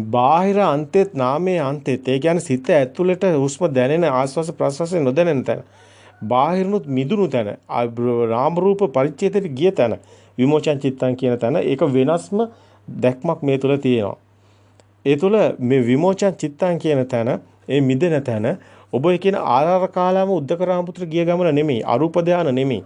බාහිර අන්තෙත් නාමයේ අන්තෙත් ඒ කියන්නේ සිත ඇතුළට හුස්ම දැනෙන ආස්වාස ප්‍රස්වාස නොදැනෙන තැන බාහිරනුත් මිදුණු තැන නාම රූප පරිච්ඡේදයට ගිය තැන විමෝචන චිත්තං කියන තැන ඒක වෙනස්ම දැක්මක් මේ තුල තියෙනවා. ඒ තුල මේ විමෝචන චිත්තං කියන තැන ඒ මිදෙන තැන ඔබ කියන ආරාර කාලාම උද්දකරාමපුත්‍ර ගිය ගමන නෙමෙයි අරූප ධාන නෙමෙයි.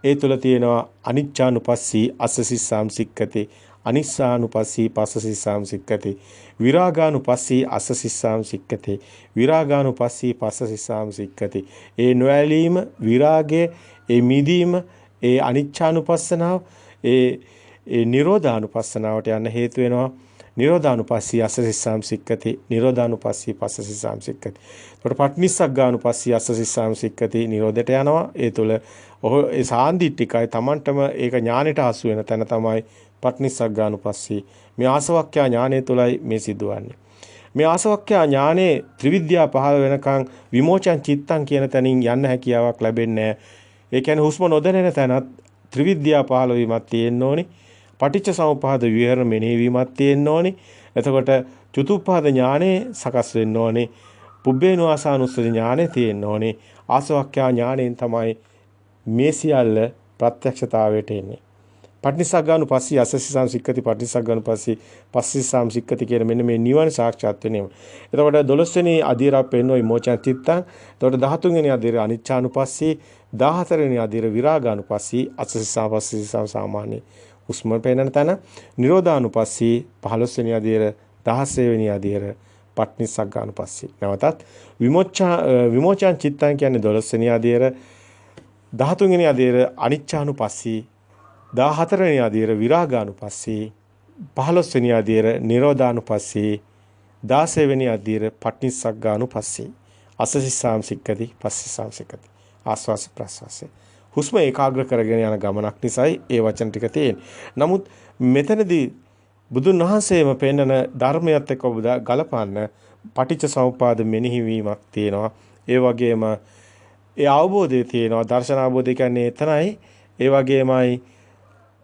ඒ තුල තියෙනවා අනිච්චානුපස්සී අස්සසිස්සාම් සික්කති අනිස්සානුපස්සී පස්සසිස්සාම් සික්කති විරාගානුපස්සී අස්සසිස්සාම් සික්කති විරාගානුපස්සී පස්සසිස්සාම් සික්කති. ඒ නොඇලීම විරාගය ඒ මිදීම ඒ අනිච්චානුපස්සනාව ඒ නිරෝධානුපස්සනාවට යන්න හේතු වෙනවා. නිරෝධානුපස්සී අස්සසිස්සාම් සික්කති නිරෝධානුපස්සී පස්සසිස්සාම් සික්කති. එතකොට පටිනිස්සග්ගානුපස්සී අස්සසිස්සාම් සික්කති නිරෝධයට යනවා. ඒ තුල ඒ සාන්දිටිකයි Tamanටම ඒක ඥානෙට හසු වෙන තැන තමයි පටිනිස්සග්ගානුපස්සී. මේ ආසවක්ඛ්‍යා ඥානය තුලයි මේ සිදුවන්නේ. මේ ආසවක්ඛ්‍යා ඥානේ ත්‍රිවිද්‍යා පහළ වෙනකන් විමෝචන චිත්තං කියන තැනින් යන්න හැකියාවක් ලැබෙන්නේ නැහැ. ඒ කියන්නේ හුස්ම නොදැනෙන තැනත් ත්‍රිවිද්‍යා පහළ වීමක් තියෙන්න ඕනි. පටිච්ච සමුප්පාද විහරණ මෙනෙහිවීමක් තියෙන්න ඕනි. එතකොට චතුප්පාද ඥානේ සකස් වෙන්න ඕනි. පුබ්බේනුවාසානුස්සති ඥානේ තියෙන්න ඕනි. ආසවක්ඛ්‍යා ඥාණයෙන් තමයි මේ සියල්ල ප්‍රත්‍යක්ෂතාවයට එන්නේ. පටිනිස්සග්ගානුපස්සී අස්සසිස්සාම් සික්කති පටිනිස්සග්ගානුපස්සී පස්සසිස්සාම් සික්කති කියන මෙන්න මේ නිවන සාක්ෂාත් වෙනීම. එතකොට 12 වෙනි අධීරක් පෙන්වන විමෝචන චිත්තං. එතකොට 13 වෙනි අධීර අනිච්චානුපස්සී 14 වෙනි අධීර විරාගානුපස්සී අස්සසිස්සාම් පස්සසිස්සාම් සාමාන්‍ය හුස්ම පෙන්නන තැන නිරෝධානුපස්සී 15 වෙනි අධීර 16 වෙනි අධීර පටිනිස්සග්ගානුපස්සී. නැවතත් විමෝචන චිත්තං කියන්නේ 12 වෙනි අධීර 13 වෙනි අධීර අනිච්චානුපස්සී 14 වෙනි අධීර විරාගානුපස්සී 15 වෙනි අධීර නිරෝධානුපස්සී 16 වෙනි අධීර පටිනිස්සග්ගානුපස්සී අස්සසිස්සාම් සික්කති පස්සසිස්සාම් සික්කති ආස්වාස ප්‍රස්වාස හුස්ම ඒකාග්‍ර කරගෙන යන ගමනක් නිසායි ඒ වචන ටික තියෙන්නේ. නමුත් මෙතනදී බුදුන් වහන්සේම පෙන්නන ධර්මයත් එක්ක ඔබ ගලපන්න පටිච්ච සමුප්පාද මෙනෙහි වීමක් තියෙනවා. ඒ වගේම ඒ අවබෝධය තියෙනවා. දර්ශන අවබෝධය කියන්නේ එතනයි. ඒ වගේමයි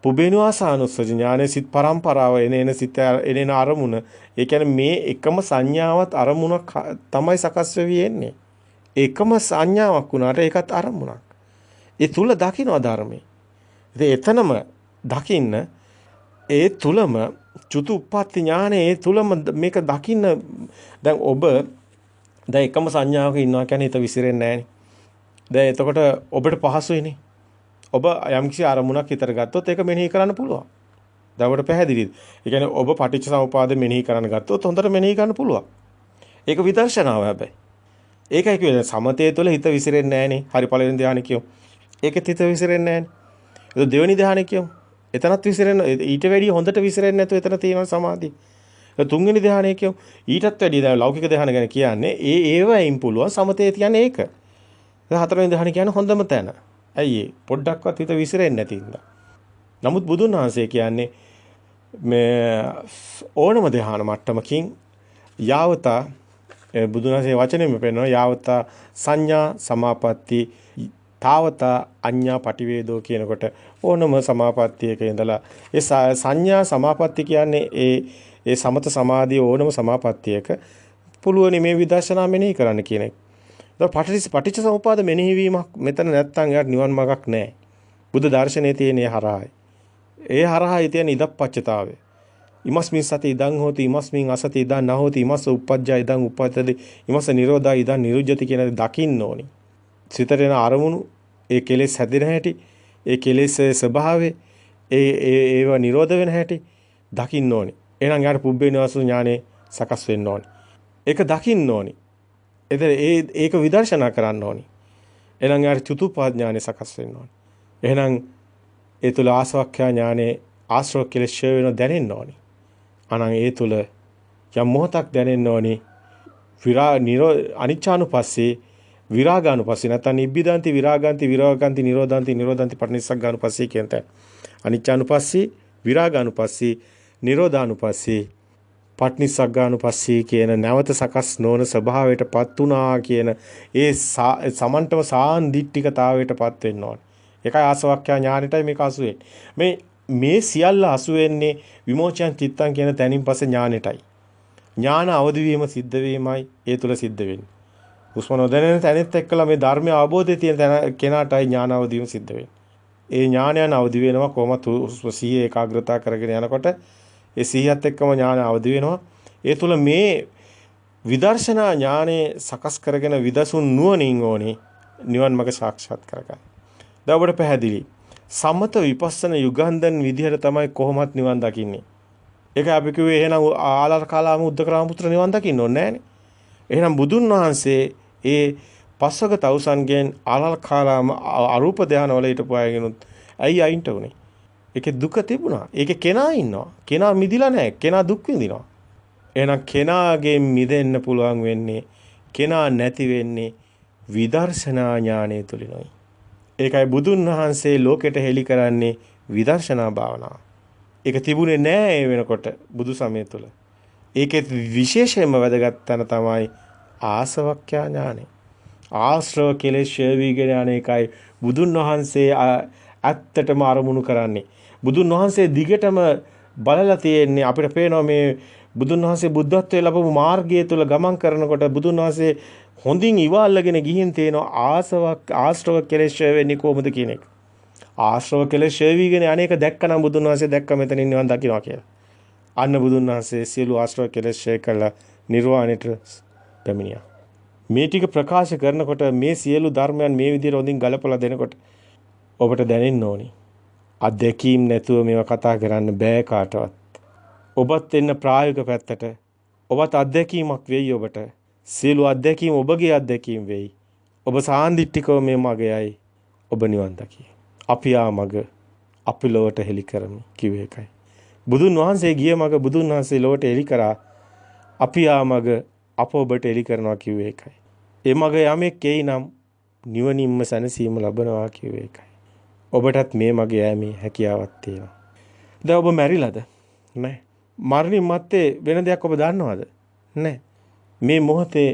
පුබේනුවාසානුස්සති ඥානයේ සිත් පරම්පරාව එන සිත් එන අරමුණ. ඒ කියන්නේ මේ එකම සංඥාවත් අරමුණක් තමයි සකස් වෙවි එන්නේ. එකම සංඥාවක් වුණාට ඒකත් අරමුණක්. ඒ තුල දකින්න ධර්මයේ. ඉතින් එතනම දකින්න ඒ තුලම චුතු උප්පත්ති ඥානයේ ඒ තුලම මේක දකින්න දැන් ඔබ දැන් එකම සංඥාවක ඉන්නවා කියන්නේ හිත විසිරෙන්නේ නැහනේ. දැන් එතකොට ඔබට පහසුයිනේ. ඔබ යම්කිසි අරමුණක් හිතට ගත්තොත් ඒක මෙනෙහි කරන්න පුළුවන්. දැන් ඔබට පැහැදිලිද? ඒ කියන්නේ ඔබ පටිච්ච සමුපාද මෙනෙහි කරන්න ගත්තොත් හොඳට මෙනෙහි කරන්න පුළුවන්. ඒක විදර්ශනාව හැබැයි. ඒකයි කියන්නේ සමතේ තුළ හිත විසිරෙන්නේ නැහනේ. හරි පළවෙනි ධ්‍යානෙ කියමු. ඒකෙත් හිත විසිරෙන්නේ නැහනේ. ඒක දෙවෙනි ධ්‍යානෙ කියමු. එතනත් විසිරෙන්න ඊට වැඩිය හොඳට විසිරෙන්නේ නැතුව එතන තියෙන සමාධිය. ඒක තුන්වෙනි ධ්‍යානෙ කියමු. ඊටත් වැඩිය දැන් ලෞකික ධ්‍යාන ගැන කියන්නේ ඒවයින් පුළුවන් සමතේ කියන්නේ ඒක. ඒක හතරවෙනි ධ්‍යානෙ කියන්නේ හොඳම තැන. ඇයි ඒ පොඩ්ඩක්වත් හිත විසිරෙන්නේ නැති ඉඳලා. නමුත් බුදුන් වහන්සේ කියන්නේ මේ ඕනම ධ්‍යාන මට්ටමකින් යාවතා බුදුන් වහන්සේ වචනේම පෙන්නනවා යාවතා සංඥා සමාපatti තාවතා අඤ්ඤා පටිවේදෝ කියනකොට ඕනම සමාපත්තියක ඉඳලා ඒ සංඥා සමාපatti කියන්නේ ඒ සමත සමාධිය ඕනම සමාපත්තියක පුළුවන් මේ විදර්ශනා මෙනෙහි කරන්න කියන එක. පටිච්ච සමුප්පාද මෙනෙහි වීමක් මෙතන නැත්තම් යාට නිවන් මාර්ගක් නැහැ. බුද්ධ දර්ශනයේ තියෙන ඒ හරහායි. ඒ හරහායි තියෙන ඉදප්පච්චතාවය. ඉමස්මින් සති ඉදං හෝති ඉමස්මින් අසති ඉදං නහෝති ඉමස්ස උප්පජ්ජා ඉදං උප්පතති ඉමස්ස නිරෝධා ඉදං නිරුජ්ජති කියන දකින්න ඕනි. සිතට එන අරමුණු ඒ කෙලෙස් හැදෙන හැටි ඒ කෙලෙස් ස්වභාවය ඒව නිරෝධ වෙන හැටි දකින්න ඕනි. එහෙනම් යාට පුබ්බේනවාසු ඥානෙ සකස් වෙන්න ඕනි. ඒක දකින්න ඕනි. ඒක විදර්ශනා කරන්න ඕනි. එහෙනම් යාට චතුප්පා ඥානෙ සකස් වෙන්න ඕනි. එහෙනම් ඒ තුල ආසවක්ඛ්‍යා ඥානෙ ආශ්‍රව කෙලෙස් ඡය වෙන දැනෙන්න ඕනි. අනං ඒ තුල යම් මොහොතක් දැනෙන්න ඕනි. අනිච්චානුපස්සේ විරාගානුපස්සේ නැත්නම් නිබ්බිදාන්ති විරාගාන්ති විරාගාන්ති නිරෝධාන්ති නිරෝධාන්ති පටිනිස්සග්ගානුපස්සේ කියන තැන. අනිච්චානුපස්සේ විරාගානුපස්සේ නිරෝධානුපස්සේ පටිනිස්සග්ගානුපස්සේ කියන නැවත සකස් නොවන ස්වභාවයටපත් උනා කියන ඒ සමන්තම සාන්දිටිකතාවයටපත් වෙන්න ඕනේ. ඒකයි ආසවක්ඛ්‍යා ඥානෙටයි මේක අසු වෙන්නේ. මේ සියල්ල අසු වෙන්නේ විමෝචයන් චිත්තං කියන තැනින් පස්සේ ඥානෙටයි. ඥාන අවදි වීම සිද්ධ වීමයි ඒ තුල සිද්ධ වෙන්නේ. හුස්ම නොදැනෙන තැනෙත් එක්කලා මේ ධර්මය අවබෝධය තියෙන කෙනාටයි ඥාන අවදි වීම සිද්ධ වෙන්නේ. ඒ ඥානයන් අවදි වෙනවා කොහොමද හුස්ම සිහිය ඒකාග්‍රතාව කරගෙන යනකොට ඒ සිහියත් එක්කම ඥාන අවදි වෙනවා. ඒ තුල මේ විදර්ශනා ඥානේ සකස් කරගෙන විදසුන් නුවණින් ඕනේ නිවන් මඟ සාක්ෂාත් කරගන්න. දැන් ඔබට පැහැදිලි. සමත විපස්සන යුගන්ධන් විදිහට තමයි කොහොමත් නිවන් දකින්නේ. ඒක අපි කිව්වේ එහෙනම් ආලාර කාලාම උද්දකරාම පුත්‍ර නිවන් දකින්න ඕනේ නෑනේ. එහෙනම් බුදුන් වහන්සේ ඒ පස්වක තවුසන්ගෙන් ආලාර කාලාම අරූප ධානවල හිටපු අයගෙනුත් ඇයි අයින්ට උනේ? ඒකේ දුක තිබුණා. ඒකේ කෙනා ඉන්නවා. කෙනා මිදිලා නැහැ. කෙනා දුක් විඳිනවා. එහෙනම් කෙනාගෙන් මිදෙන්න පුළුවන් වෙන්නේ කෙනා නැති වෙන්නේ විදර්ශනා ඥානය තුලිනුයි. ඒකයි බුදුන් වහන්සේ ලෝකෙට හෙළි කරන්නේ විදර්ශනා භාවනාව. ඒක තිබුණේ නෑ ඒ වෙනකොට බුදු සමය තුල. ඒකේ විශේෂයෙන්ම වැදගත් තැන තමයි ආසවක්ඛ්‍යා ඥානය. ආශ්‍රව කෙලෙස් ඡේවිගෙන අනේකයි බුදුන් වහන්සේ ඇත්තටම අරමුණු කරන්නේ. බුදුන් වහන්සේ දිගටම බලලා තියෙන්නේ අපිට පේනවා මේ බුදුන් වහන්සේ බුද්ධත්වයේ ලැබපු මාර්ගය තුල ගමන් කරනකොට බුදුන් වහන්සේ හොඳින් ඉවල්ලාගෙන ගිහින් තේනවා ආශ්‍රව කෙලෙස් වෙන්නේ කොහොමද කියන එක. ආශ්‍රව කෙලෙස් වීගෙන අනේක දැක්කනම් බුදුන් වහන්සේ දැක්ක මෙතනින් නිවන් දකින්නවා කියලා. අන්න බුදුන් වහන්සේ සියලු ආශ්‍රව කෙලෙස් කළා නිර්වාණයට පැමිණියා. මේ ටික ප්‍රකාශ කරනකොට මේ සියලු ධර්මයන් මේ විදිහට හොඳින් ගලපලා දෙනකොට ඔබට දැනෙන්න ඕනි. අධ්‍යක්ීම් නැතුව මේවා කතා කරන්න බෑ කාටවත්. ඔබත් එන්න ප්‍රායෝගික පැත්තට. ඔබත් අධ්‍යක්ීමක් වෙයි ඔබට. සියලු අධ්‍යක්ීම් ඔබගේ අධ්‍යක්ීම් වෙයි. ඔබ සාන්දිටිකව මේ මගයයි. ඔබ නිවන් දකියි. අපි ආ මග අපි ලොවට හෙළි කරමු කිව්ව එකයි. බුදුන් වහන්සේ ගිය මග බුදුන් වහන්සේ ලොවට හෙළි කරා. අපි ආ මග අප ඔබට හෙළි කරනවා කිව්ව එකයි. ඒ මග යමෙක් එයි නම් නිවනින්ම සැනසීම ලබනවා කිව්ව එකයි. ඔබටත් මේ මගේ යෑමේ හැකියාවක් තියෙනවා. දැන් ඔබ මැරිලාද? නැහැ. මරණින් මත්තේ වෙන දෙයක් ඔබ දන්නවද? නැහැ. මේ මොහොතේ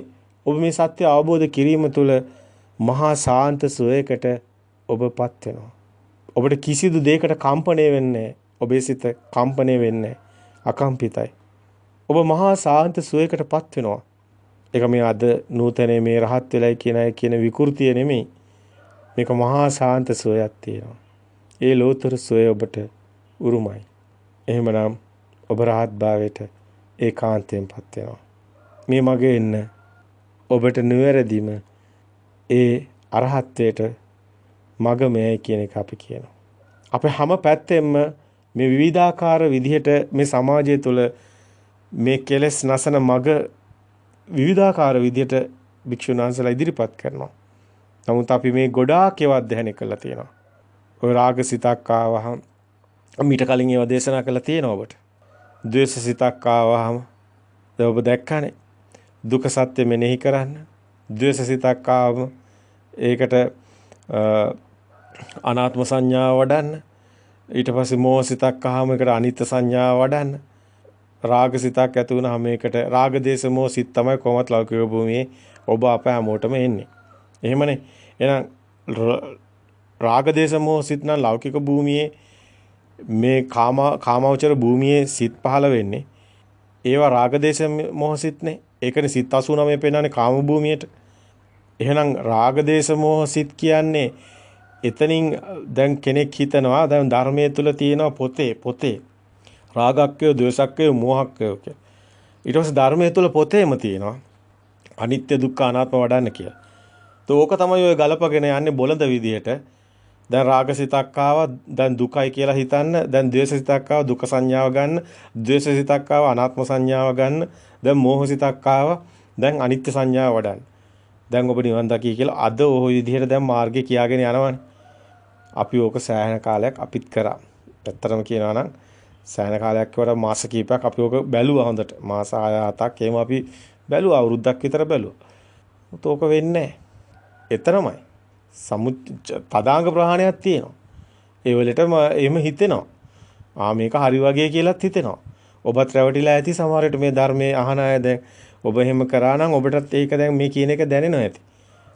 ඔබ මේ සත්‍ය අවබෝධ කිරීම තුළ මහා ශාන්ත සුවයකට ඔබපත් වෙනවා. ඔබට කිසිදු දෙයකට කම්පණය වෙන්නේ නැහැ. ඔබේ සිත කම්පණය වෙන්නේ අකම්පිතයි. ඔබ මහා ශාන්ත සුවයකටපත් වෙනවා. ඒක මේ අද නූතනයේ මේ රහත් වෙලයි කියන විකෘතිය නෙමෙයි. මේක මහා ශාන්ත සුවයක් තියෙනවා. ඒ ලෝතර සුවය ඔබට උරුමයි. එහෙමනම් ඔබ රහත් භාවයට ඒකාන්තයෙන්පත් වෙනවා. මේ මගේ ඉන්න ඔබට නිවැරදිම ඒ අරහත්ත්වයට මග මෙයයි කියන එක අපි කියනවා. අපේ හැම පැත්තෙම මේ විවිධාකාර විදිහට මේ සමාජය තුළ මේ කෙලෙස් නැසන මග විවිධාකාර විදිහට භික්ෂුන් වහන්සේලා ඉදිරිපත් කරනවා. නමුත් අපි මේ ගොඩාක් ඒවා අධ්‍යයනය කරලා තියෙනවා. ඔය රාග සිතක් ආවහම මීට කලින් ඒවා දේශනා කරලා තියෙනවා ඔබට. ද්වේෂ සිතක් ආවහම දැන් ඔබ දැක්කනේ. දුක සත්‍ය මෙනෙහි කරන්න. ද්වේෂ සිතක් ආවම ඒකට අනාත්ම සංඥාව වඩන්න. ඊට පස්සේ මෝහ සිතක් ආවම ඒකට අනිත්‍ය සංඥාව වඩන්න. රාග සිතක් ඇති වුණාම මේකට රාග දේශ මොහ සිත් තමයි කොහොමත් ලෞකික භූමියේ ඔබ අප හැමෝටම එන්නේ. එහෙමනේ. එහෙනම් රාග දේශ මොහ සිත් නම් ලෞකික භූමියේ මේ කාමවචර භූමියේ සිත් පහළ වෙන්නේ. ඒවා රාග දේශ මොහ සිත්නේ. ඒකනේ සිත් 89 පෙන්නන්නේ කාම භූමියට. එහෙනම් රාග දේශ මොහ සිත් කියන්නේ එතනින් දැන් කෙනෙක් හිතනවා දැන් ධර්මයේ තුල තියෙනවා පොතේ රාගක්කය, ද්වේෂක්කය, මෝහක්කය කියලා. ඊට පස්සේ ධර්මයේ තුල පොතේම තියෙනවා අනිත්‍ය දුක්ඛ අනාත්ම වඩන්න කියලා. ඕක තමයි ඔය ගලපගෙන යන්නේ බොළඳ විදියට. දැන් රාගසිතක් ආවා දැන් දුකයි කියලා හිතන්න. දැන් ද්වේෂසිතක් ආවා දුක සංඥාව ගන්න. ද්වේෂසිතක් ආවා අනාත්ම සංඥාව ගන්න. දැන් මෝහසිතක් ආවා දැන් අනිත්‍ය සංඥාව වඩන්න. දැන් ඔබ නිවන් දකි කියලා අද ওই විදිහට දැන් මාර්ගේ කියාගෙන යනවනේ. අපි ඕක සෑහෙන කාලයක් අපිත් කරා. ඇත්තටම කියනවා නම් සෑහෙන කාලයක් වඩා මාස කිහිපයක් අපි ඕක බැලුවා හොඳට. මාස 6-7ක් එහෙම අපි බැලුවා අවුරුද්දක් විතර බැලුවා. ඕක වෙන්නේ නැහැ. එතරම්යි. තදාංග ප්‍රහාණයක් තියෙනවා. ඒ වෙලෙටම එහෙම හිතෙනවා. මේක හරි වගේ කියලාත් හිතෙනවා. ඔබත් රැවටිලා ඇති සමහරට මේ ධර්මයේ අහන අය දැන් ඔබ එහෙම කරා නම් ඔබටත් ඒක දැන් මේ කියන එක දැනෙනවා ඇති.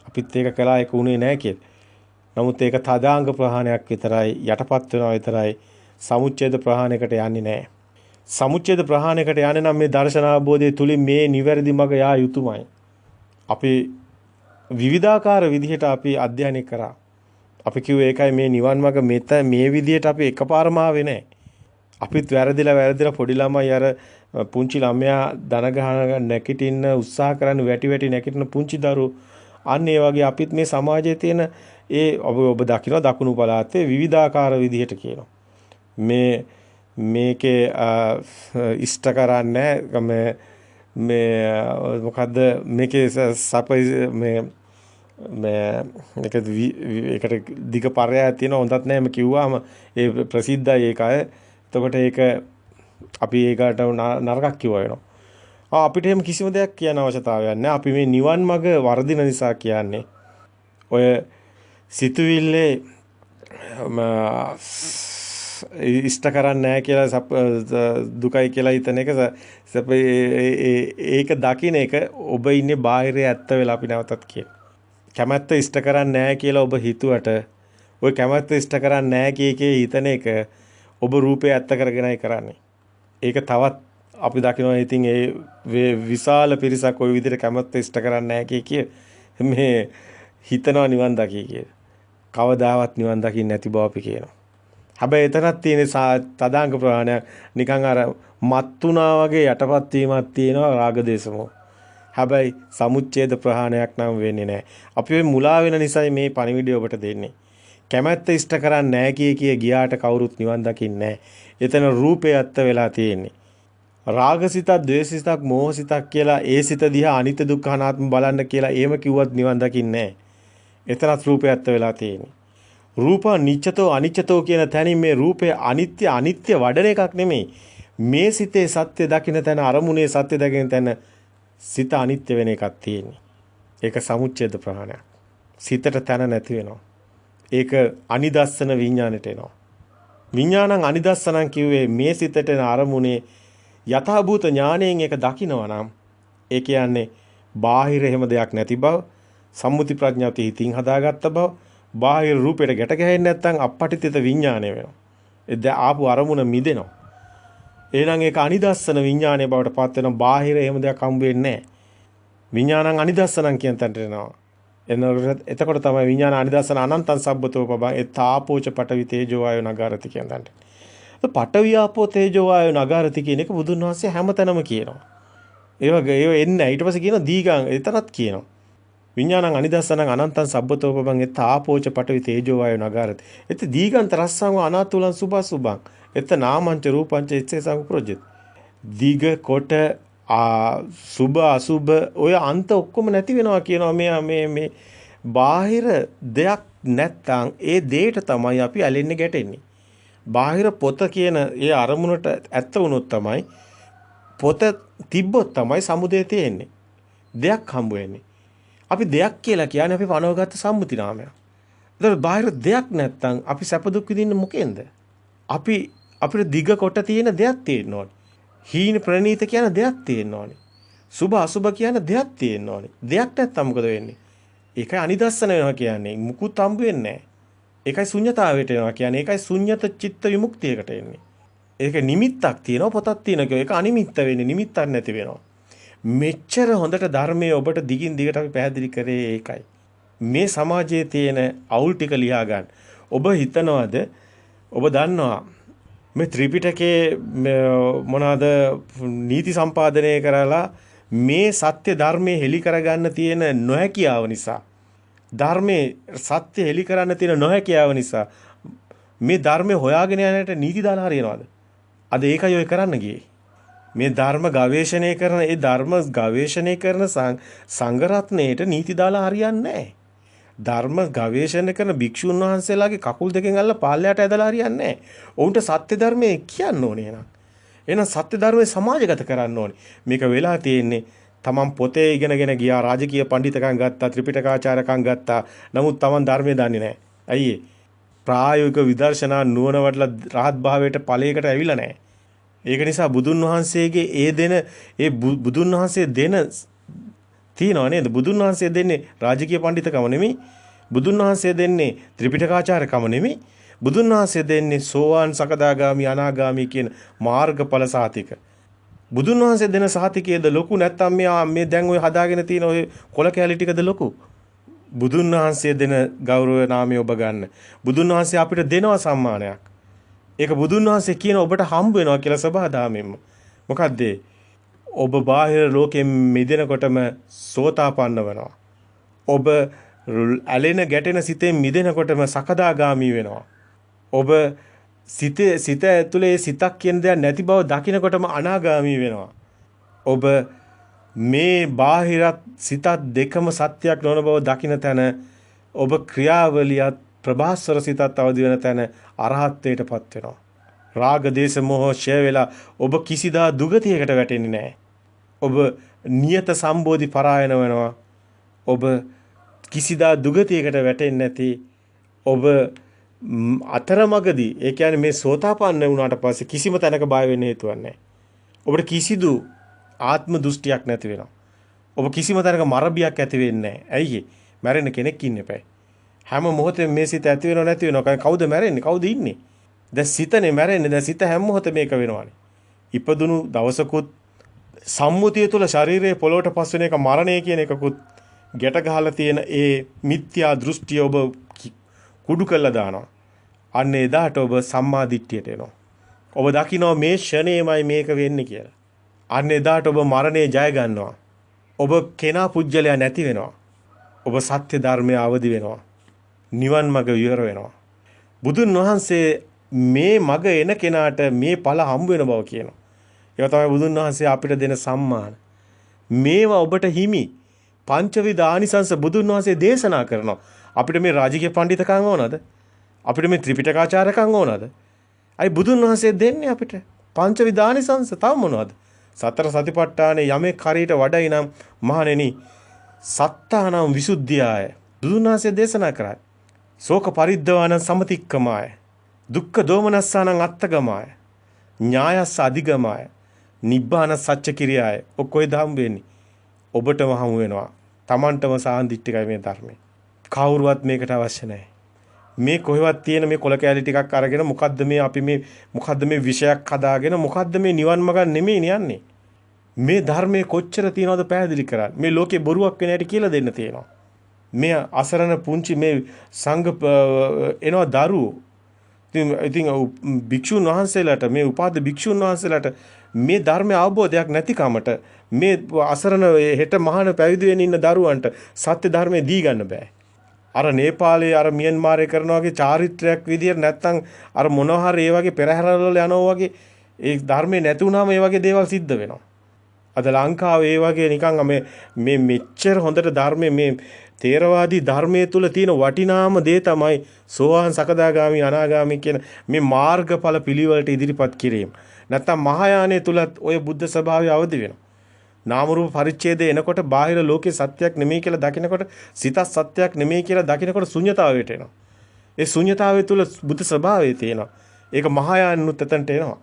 අපිත් ඒක කළා ඒක උනේ නැහැ කියලා. නමුත් ඒක තදාංග ප්‍රහාණයක් විතරයි යටපත් වෙනවා විතරයි. සමුච්ඡේද ප්‍රහාණයකට යන්නේ නැහැ. සමුච්ඡේද ප්‍රහාණයකට යන්නේ නම් මේ දර්ශන අවබෝධය තුලින් මේ නිවැරදි මඟ යා යුතුයමයි. අපි විවිධාකාර විදිහට අපි අධ්‍යයනය කරා. අපි කිව්වේ ඒකයි මේ නිවන් මාර්ග මේ විදිහට අපි එකපාරම ආවේ නැහැ. අපිත් වැරදිලා පොඩි ළමයි අර පුංචි ළමයා දන ගහන නැගිටින්න උත්සාහ කරන වැටි නැගිටින පුංචි දරුවෝ අන්න ඒ වගේ අපිත් මේ සමාජයේ තියෙන ඒ ඔබ දකින්න දකුණු පළාතේ විවිධාකාර විදිහට කියනවා. මේකේ ඉෂ්ට කරන්නේ මේ මොකද්ද මේකේ ඒකට දිග පරයයක් තියෙනවා හොඳත් නැහැ මම කිව්වාම ඒ ප්‍රසිද්ධයි ඒක අය. එතකොට ඒක අපි ඒකට නරකක් කිව්වා වෙනවා. අපිට එහෙම කිසිම දෙයක් කියන අවශ්‍යතාවයක් නැහැ. අපි මේ නිවන් මඟ වර්ධින නිසා කියන්නේ ඔය සිතුවිල්ලේ ඉෂ්ට කරන්නේ නැහැ කියලා දුකයි කියලා හිතන එක ඒක දකින්න එක ඔබ ඉන්නේ බාහිරේ ඇත්ත වෙලා අපි නැවතත් කියන. කැමැත්ත ඉෂ්ට කරන්නේ නැහැ කියලා ඔබ හිතුවට ඔය කැමැත්ත ඉෂ්ට කරන්නේ නැහැ කීකේ හිතන එක ඔබ රූපේ ඇත්ත කරගෙනයි කරන්නේ. ඒක තවත් අපි දකිනවා ඉතින් ඒ විශාල පිරිසක් ওই විදිහට කැමැත්ත ඉෂ්ට කරන්නේ නැහැ කිය මේ හිතනවා නිවන් දකි කියලා. කවදාවත් නිවන් දකින්න නැති බව අපි කියනවා. හැබැයි එතනක් තියෙන තදාංග ප්‍රහාණයක් නිකන් අර මත්තුණා වගේ යටපත් වීමක් තියෙනවා රාගදේශමෝ. හැබැයි සමුච්ඡේද ප්‍රහාණයක් නම් වෙන්නේ නැහැ. අපි මේ මුලා වෙන නිසායි මේ පණිවිඩය ඔබට දෙන්නේ. කැමැත්ත ඉෂ්ට කරන්නේ නැහැ කිය ගියාට කවුරුත් නිවන් දකින්නේ නැහැ. එතන රූපේ ඇත්ත වෙලා තියෙන්නේ. රාගසිතක්, ද්වේෂසිතක්, මෝහසිතක් කියලා ඒ සිත දිහා අනිත්‍ය දුක්ඛ අනාත්ම බලන්න කියලා එහෙම කිව්වත් නිවන් දකින්නේ නැහැ. එතනත් රූපේ ඇත්ත වෙලා තියෙන්නේ. රූප නිච්චතෝ අනිච්චතෝ කියන තැනින් මේ රූපය අනිත්‍ය වඩන එකක් නෙමෙයි. මේ සිතේ සත්‍ය දකින්න තැන අරමුණේ සත්‍ය දකින්න තැන සිත අනිත්‍ය වෙන එකක් තියෙන්නේ. ඒක සමුච්ඡේද ප්‍රහාණයක්. සිතට තැන නැති වෙනවා. ඒක අනිදස්සන විඥාණයට එනවා. විඥානං අනිදස්සනං කිව්වේ මේ සිතට එන අරමුණේ යථාභූත ඥාණයෙන් ඒක දකිනවා නම් ඒ කියන්නේ බාහිර එහෙම දෙයක් නැති බව, සම්මුති ප්‍රඥාවති හිතින් හදාගත්ත බව, බාහිර රූපයට ගැට ගැහෙන්නේ නැත්නම් අපපටිතිත විඥාණය වෙනවා. ඒ ආපු අරමුණ මිදෙනවා. එහෙනම් ඒක අනිදස්සන විඥානයේ බවට පත් වෙන බාහිර එහෙම දෙයක් හම්බ වෙන්නේ නැහැ. විඥානං අනිදස්සනං කියන තැනට එනවා. එතකොට තමයි විඥාන අනිදස්සන අනන්තං සබ්බතෝ පබං ඒ තාපෝච පඨවි තේජෝ වායෝ නගාරති කියන තැනට. පඨවි ආපෝ තේජෝ වායෝ නගාරති කියන එක බුදුන් වහන්සේ හැමතැනම කියනවා. ඒ වගේ ඒව එන්නේ ඊට පස්සේ කියනවා දීගං එතනත් කියනවා. විඥානං අනිදස්සනං අනන්තං සබ්බතෝ පබං ඒ තාපෝච පඨවි තේජෝ වායෝ නගාරති. එත දීගං තරස්සං අනාතුලං සුභසුභං. එත නාමංච රූපංච ඉච්ඡේ සංප්‍රොජ්ජති. දීග කොට සුභ අසුභ ඔය අන්ත ඔක්කොම නැති වෙනවා කියනවා මේ බාහිර දෙයක් නැත්තම් ඒ දෙයට තමයි අපි ඇලෙන්නේ ගැටෙන්නේ. බාහිර පොත කියන ඒ අරමුණට ඇත්ත වුණොත් තමයි පොත තිබ්බොත් තමයි සමුදය තියෙන්නේ. දෙයක් හම්බ වෙන්නේ. අපි දෙයක් කියලා කියන්නේ අපි වනවගත්ත සම්මුති නාමයක්. ඒතර බාහිර දෙයක් නැත්තම් අපි සැප දුක් විඳින්නේ මොකෙන්ද? අපිට දිග කොට තියෙන දෙයක් තියෙන්න ඕනේ. හීන ප්‍රනීත කියන දෙයක් තියෙන්න ඕනේ. සුභ අසුභ කියන දෙයක් තියෙන්න ඕනේ. දෙයක් නැත්තම් මොකද වෙන්නේ? ඒකයි අනිදස්සන වෙනවා කියන්නේ. මුකුත් හම්බ වෙන්නේ නැහැ. ඒකයි ශුන්්‍යතාවයට එනවා කියන්නේ. ඒකයි ශුන්්‍යත චිත්ත විමුක්තියකට එන්නේ. ඒක නිමිත්තක් තියෙනවා පොතක් තියෙනවා කියෝ. ඒක අනිමිත්ත වෙන්නේ නිමිත්තක් නැති වෙනවා. මෙච්චර හොඳට ධර්මයේ ඔබට දිගින් දිගට අපි පැහැදිලි කරේ ඒකයි. මේ සමාජයේ තියෙන අවුල් ටික ලියා ගන්න. ඔබ හිතනවාද ඔබ දන්නවා මේ ත්‍රිපිටකයේ මොනවාද නීති සම්පාදනය කරලා මේ සත්‍ය ධර්මයේ හෙලි කරගන්න තියෙන නොහැකියාව නිසා ධර්මයේ සත්‍ය හෙලි කරන්න තියෙන නොහැකියාව නිසා මේ ධර්මයේ හොයාගෙන යන්නට නීති දාලා හරියනවාද? අද ඒකයි ඔය කරන්න ගියේ. මේ ධර්ම ගවේෂණය කරන ඒ ධර්ම ගවේෂණය කරන සංඝරත්නයේට නීති දාලා හරියන්නේ නැහැ. ධර්ම ගවේෂණය කරන භික්ෂුන් වහන්සේලාගේ කකුල් දෙකෙන් අල්ල පාළයට ඇදලා හරියන්නේ නැහැ. ඔවුන්ට සත්‍ය ධර්මයේ කියන්න ඕනේ නේද? එහෙනම් සත්‍ය ධර්මයේ සමාජගත කරන්න ඕනේ. මේක වෙලා තියෙන්නේ තමන් පොතේ ඉගෙනගෙන ගියා රාජකීය පඬිතකම් ගත්තා ත්‍රිපිටකාචාරකම් ගත්තා. නමුත් තමන් ධර්මයේ දන්නේ නැහැ. ඇයි ඒ? ප්‍රායෝගික විදර්ශනා නුවණ වඩලා රහත් භාවයට ඵලයකට ඇවිල්ලා නැහැ. ඒක නිසා බුදුන් වහන්සේගේ ඒ බුදුන් වහන්සේ දෙන තියනවා නේද? බුදුන් වහන්සේ දෙන්නේ රාජකීය පඬිතකම නෙමෙයි. බුදුන් වහන්සේ දෙන්නේ ත්‍රිපිටකාචාරකම නෙමෙයි. බුදුන් වහන්සේ දෙන්නේ සෝවාන් සකදාගාමි අනාගාමි කියන මාර්ගඵල සාතික. බුදුන් වහන්සේ දෙන සාතිකයේද ලොකු නැත්නම් මේ දැන් ඔය හදාගෙන තියෙන ඔය කොල කැලි ටිකද ලොකු? බුදුන් වහන්සේ දෙන ගෞරව නාමය ඔබ ගන්න. බුදුන් වහන්සේ අපිට දෙනවා සම්මානයක්. ඒක බුදුන් වහන්සේ කියන ඔබට හම්බ වෙනවා කියලා සබහාදාමෙන්ම. මොකද්ද? ඔබ බාහිර ලෝකෙන් මිදෙනකොටම සෝතාපන්න වෙනවා. ඔබ ඇලෙන ගැටෙන සිතෙන් මිදෙනකොටම සකදාගාමි වෙනවා. ඔබ සිත ඇතුලේ සිතක් කියන දෙයක් නැති බව දකිනකොටම අනාගාමි වෙනවා. ඔබ මේ බාහිරත් සිතත් දෙකම සත්‍යයක් නොවන බව දකින තැන ඔබ ක්‍රියාවලියත් ප්‍රභාස්වර සිතත් අවදි වෙන තැන අරහත්ත්වයටපත් වෙනවා. රාග දේශ මොහ ඡය වෙලා ඔබ කිසිදා දුගතියකට වැටෙන්නේ නැහැ. ඔබ නියත සම්බෝධි පරායන වෙනවා. ඔබ කිසිදා දුගතියකට වැටෙන්නේ නැති ඔබ අතරමඟදී ඒ කියන්නේ මේ සෝතාපන්න වුණාට පස්සේ කිසිම තැනක බය වෙන්න හේතුවක් නැහැ. ඔබට කිසිදු ආත්ම දෘෂ්ටියක් නැති වෙනවා. ඔබ කිසිම තැනක මරබියක් ඇති වෙන්නේ නැහැ. ඇයි මැරෙන්න කෙනෙක් ඉන්න එපා. හැම මොහොතෙම මේ සිත ඇති වෙනව නැති වෙනව. කවුද මැරෙන්නේ? කවුද ඉන්නේ? දැන් සිතනේ මැරෙන්නේ. දැන් සිත හැම මොහොතෙම මේක වෙනවානේ. ඉපදුණු දවසකුත් සම්මුතිය තුළ ශරීරයේ පොළොවට පස් වෙන එක මරණය කියන එකකුත් ගැට ගහලා තියෙන ඒ මිත්‍යා දෘෂ්ටිය ඔබ කුඩු කළා දානවා. අන්න එදාට ඔබ සම්මා දිට්ඨියට එනවා. ඔබ දකිනවා මේ ෂණේමයි මේක වෙන්නේ කියලා. අන්න එදාට ඔබ මරණය ජය ගන්නවා. ඔබ කෙනා පුජ්‍යලයා නැති වෙනවා. ඔබ සත්‍ය ධර්මයේ අවදි වෙනවා. නිවන් මඟ විවර වෙනවා. බුදුන් වහන්සේ මේ මඟ එන කෙනාට මේ ඵල හම්බ වෙන බව කියනවා. ඒක තමයි බුදුන් වහන්සේ අපිට දෙන සම්මාන. මේවා ඔබට හිමි. පංචවිධ ආනිසංස බුදුන් වහන්සේ දේශනා කරනවා. අපිට මේ රාජකීය පඬිතකම් ඕනද? අපිට මේ ත්‍රිපිටකාචාරකම් ඕනද? අයි බුදුන් වහන්සේ දෙන්නේ අපිට පංචවිධ ආනිසංස තව මොනවද? සතර සතිපට්ඨානේ යමෙක් හරියට වඩයි නම් මහණෙනි සත්තානම් විසුද්ධියය බුදුන් වහන්සේ දේශනා කරා. ශෝක පරිද්දවාන සමතික්කමාය. දුක්ඛ දෝමනස්සානං අත්තගමාය. ඥායස්ස අධිගමාය. නිබ්බාන සච්ච කිරියාය. ඔක්කොයි දහම් වෙන්නේ. ඔබටම හමු වෙනවා. Tamanටම සාන්දිටිකයි මේ ධර්මය. කවුරුවත් මේකට අවශ්‍ය නැහැ. මේ කොහෙවත් තියෙන මේ කොල කැලි ටිකක් අරගෙන මොකද්ද මේ අපි මේ මොකද්ද මේ විෂයක් හදාගෙන මොකද්ද මේ නිවන් මඟ නෙමෙයි යන්නේ. මේ ධර්මයේ කොච්චර තියනවද පැහැදිලි කරන්න. මේ ලෝකේ බොරුවක් වෙන හැටි කියලා දෙන්න තියෙනවා. මේ අසරණ පුංචි මේ සංඝ එනවා දරුවෝ. ඉතින් භික්ෂුන් වහන්සේලාට මේ උපාද භික්ෂුන් වහන්සේලාට මේ ධර්ම අවබෝධයක් නැතිකමට මේ අසරණ හෙට මහාන පැවිදි වෙන්න ඉන්න දරුවන්ට සත්‍ය ධර්මයේ දී ගන්න බෑ. අර නේපාලයේ අර මියන්මාරේ කරන වගේ චාරිත්‍රාක් විදියට නැත්තම් අර මොනවා හරි ඒ වගේ පෙරහැරවල යනවා වගේ ඒ ධර්මයේ නැති වුනහම ඒ වගේ දේවල් සිද්ධ වෙනවා. අද ලංකාවේ ඒ වගේ නිකන් මේ මෙච්චර හොඳට ධර්මයේ මේ තේරවාදී ධර්මයේ තුල තියෙන වටිනාම දේ තමයි සෝවාන් සකදාගාමි අනාගාමි කියන මේ මාර්ගඵල පිළිවෙලට ඉදිරිපත් කිරීම. නැත්තම් මහායානයේ තුලත් ඔය බුද්ධ ස්වභාවය අවදි වෙනවා. නාම රූප පරිච්ඡේදය එනකොට බාහිර ලෝකේ සත්‍යයක් නෙමෙයි කියලා දකිනකොට සිතත් සත්‍යයක් නෙමෙයි කියලා දකිනකොට ශුන්‍යතාවයට එනවා. ඒ ශුන්‍යතාවය තුල බුද්ධ ස්වභාවය තියෙනවා. ඒක මහායානුත් එතනට එනවා.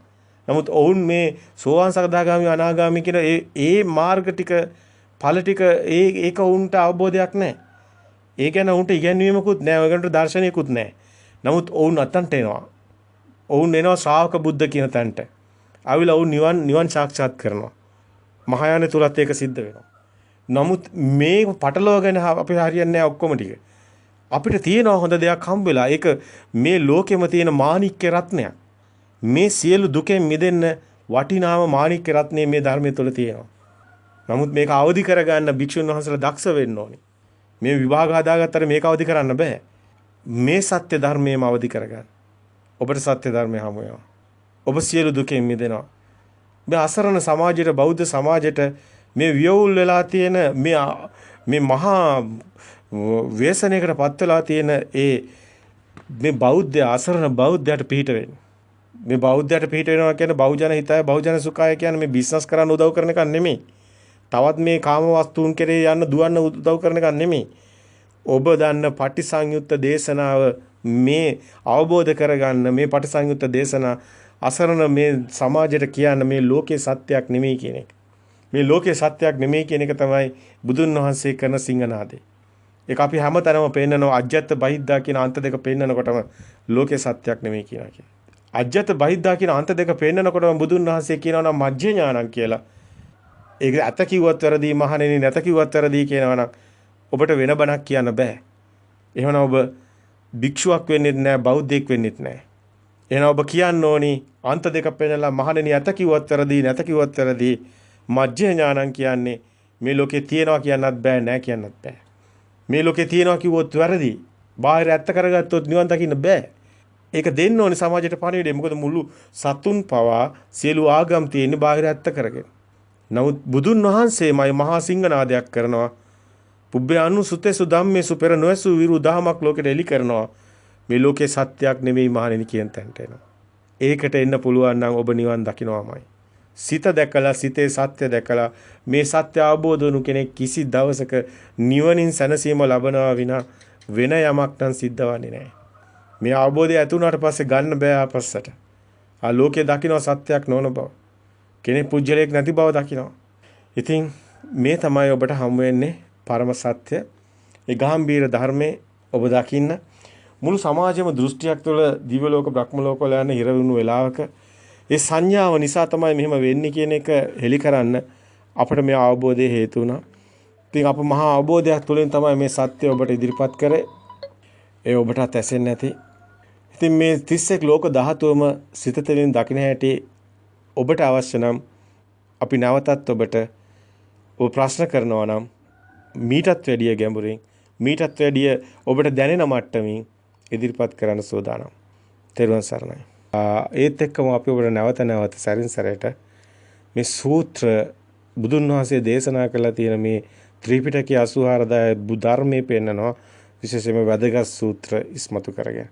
නමුත් ඔවුන් මේ සෝවාන් සකදාගාමි අනාගාමි කියන ඒ මාර්ග ටික ඵල ටික ඒක උන්ට අවබෝධයක් නැහැ. ඒ ගැන උන්ට ඉගැන්වීමකුත් නැහැ. ඔයගන්ට දර්ශනයකුත් නැහැ. නමුත් ඔවුන් අතන්ට එනවා. ඔවුන් එනවා ශ්‍රාවක බුද්ධ කියන තැනට. ආවිලා ඔවුන් නිවන් සාක්ෂාත් කරනවා. මහායාන තුලත් ඒක සිද්ධ වෙනවා. නමුත් මේ පටලවාගෙන අපි හරියන්නේ නැහැ ඔක්කොම ටික. අපිට තියෙන හොඳ දෙයක් හම්බ වෙලා ඒක මේ ලෝකෙම තියෙන මාණික්ක රත්නයක්. මේ සියලු දුකෙන් මිදෙන්න වටිනාම මාණික්ක රත්නේ මේ ධර්මයේ තුල තියෙනවා. නමුත් මේක අවදි කරගන්න භික්ෂුන් වහන්සේලා දක්ෂ වෙන්න ඕනේ. මේ විභාග හදාගත්තට මේක අවදි කරන්න බෑ. මේ සත්‍ය ධර්මයේම අවදි කරගන්න. ඔබට සත්‍ය ධර්මය හමු වෙනවා. ඔබ සියලු දුකෙන් මිදෙනවා. මේ අසරණ සමාජයට බෞද්ධ සමාජයට මේ වියවුල් වෙලා තියෙන මේ මහා ව්‍යසනයකට පත් වෙලා තියෙන මේ බෞද්ධ අසරණ බෞද්ධයට පිහිට වෙන්න. මේ බෞද්ධයට පිහිට වෙනවා කියන්නේ බහුජන හිතය බහුජන සුඛය කියන්නේ මේ බිස්නස් කරන්න උදව් කරන එක නෙමෙයි. තවත් මේ කාම වස්තුන් කෙරේ යන්න දුවන්න උදව් කරන එක නෙමෙයි. ඔබ දන්න පටිසංයුත්ත දේශනාව මේ අවබෝධ කරගන්න මේ පටිසංයුත්ත දේශනා අසරණ මේ සමාජයට කියන්න මේ ලෝකේ සත්‍යයක් නෙමෙයි කියන එක. මේ ලෝකේ සත්‍යයක් නෙමෙයි කියන එක තමයි බුදුන් වහන්සේ කරන සිංහනාදේ. ඒක අපි හැමතැනම පෙන්නනවා අජ්ජත් බහිද්දා කියන අන්ත දෙක පෙන්නනකොටම ලෝකේ සත්‍යයක් නෙමෙයි කියනවා කියන්නේ. අජ්ජත් බහිද්දා කියන අන්ත දෙක පෙන්නනකොටම බුදුන් වහන්සේ කියනවා නම් මජ්ජේ ඥානං කියලා. ඒක ඇත කිව්වත් වැරදි මහණෙනි නැත කිව්වත් වැරදි කියනවා නම් ඔබට වෙන බණක් කියන්න බෑ. එහෙනම් ඔබ භික්ෂුවක් වෙන්නෙත් නෑ බෞද්ධයෙක් වෙන්නෙත් නෑ. එහෙනම් ඔබ කියන්න ඕනි අන්ත දෙක පෙන්නලා මහණෙනි ඇත කිව්වත් වැරදි නැත කිව්වත් වැරදි මජ්ජේ ඥානං කියන්නේ මේ ලෝකේ තියනවා කියන්නත් බෑ නෑ කියන්නත් බෑ. මේ ලෝකේ තියනවා කිව්වොත් වැරදි. බාහිර ඇත්ත කරගත්තොත් නිවන් දකින්න බෑ. ඒක දෙන්න ඕනි සමාජයට පණිවිඩය. මොකද මුළු සතුන් පවා සියලු ආගම් තියෙන්නේ බාහිර ඇත්ත කරගෙන. නමුත් බුදුන් වහන්සේමයි මහා සිංහනාදයක් කරනවා. පුබ්බේ අනුසුතේසු ධම්මේසු පෙර නොඇසු විරු දහමක් ලෝකෙට එලි කරනවා. මේ ලෝකේ සත්‍යයක් නෙමෙයි මහණෙනි කියන තැනට එනවා. ඒකට එන්න පුළුවන් නම් ඔබ නිවන් දකින්නවාමයි. සිත දැකලා සිතේ සත්‍ය දැකලා මේ සත්‍ය අවබෝධ වුණු කෙනෙක් කිසි දවසක නිවනින් සැනසීම ලබනවා විනා වෙන යමක් නම් සිද්ධවන්නේ නැහැ. මේ අවබෝධය ඇති වුණාට පස්සේ ගන්න බෑ ආපස්සට. ආ ලෝකේ දකින්න සත්‍යයක් නොවන බව. කෙනෙක් පුජ්‍යලයක් නැති බව දකින්න. ඉතින් මේ තමයි ඔබට හමු වෙන්නේ පරම සත්‍ය. ඒ ගාම්භීර ධර්මයේ ඔබ දකින්න මුළු සමාජෙම දෘෂ්ටියක් තුළ දිව්‍ය ලෝක බ්‍රහ්ම ලෝක වල යන හිර වුණු වෙලාවක ඒ සංඥාව නිසා තමයි මෙහෙම වෙන්නේ කියන එක හෙලි කරන්න අපිට මේ අවබෝධය හේතු වුණා. ඉතින් අප මහා අවබෝධයක් තුළින් තමයි මේ සත්‍ය ඔබට ඉදිරිපත් කරේ. ඒ ඔබටත් ඇසෙන්නේ නැති. ඉතින් මේ 31 ලෝක ධාතුවම සිත තෙලින් දකින්න හැටි ඔබට අවශ්‍ය නම් අපි නැවතත් ඔබට ඔබ ප්‍රශ්න කරනවා නම් මීටත් වැඩිය ගැඹුරින් මීටත් වැඩිය ඔබට දැනෙන මට්ටමින් ඉදිරිපත් කරන්න සූදානම්. තෙරුවන් සරණයි. ඒත් එක්කම අපි ඔබට නැවත සැරින් සැරේට මේ සූත්‍ර බුදුන් වහන්සේ දේශනා කළා තියෙන මේ ත්‍රිපිටකයේ 84000 ධර්මයේ පෙන්නනවා විශේෂයෙන්ම වැදගත් සූත්‍ර ඉස්මතු කරගෙන.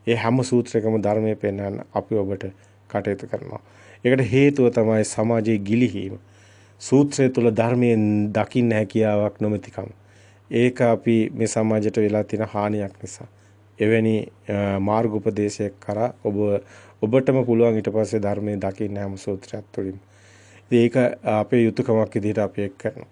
ඒ හැම සූත්‍රයකම ධර්මයේ පෙන්වන්න අපි ඔබට කටයුතු කරනවා. ඒකට හේතුව තමයි සමාජයේ ගිලිහීම. සූත්‍රය තුල ධර්මයෙන් දකින්න හැකියාවක් නොමැතිකම. ඒක අපි මේ සමාජයට වෙලා තියෙන හානියක් නිසා. එවැනි මාර්ග උපදේශයක් කරා ඔබටම පුළුවන් ඊට පස්සේ ධර්මයේ දකින්න හැම සූත්‍රයක් තුළින්. ඉතින් ඒක අපේ යුතුයකමක් විදිහට අපි ඒක කරනවා.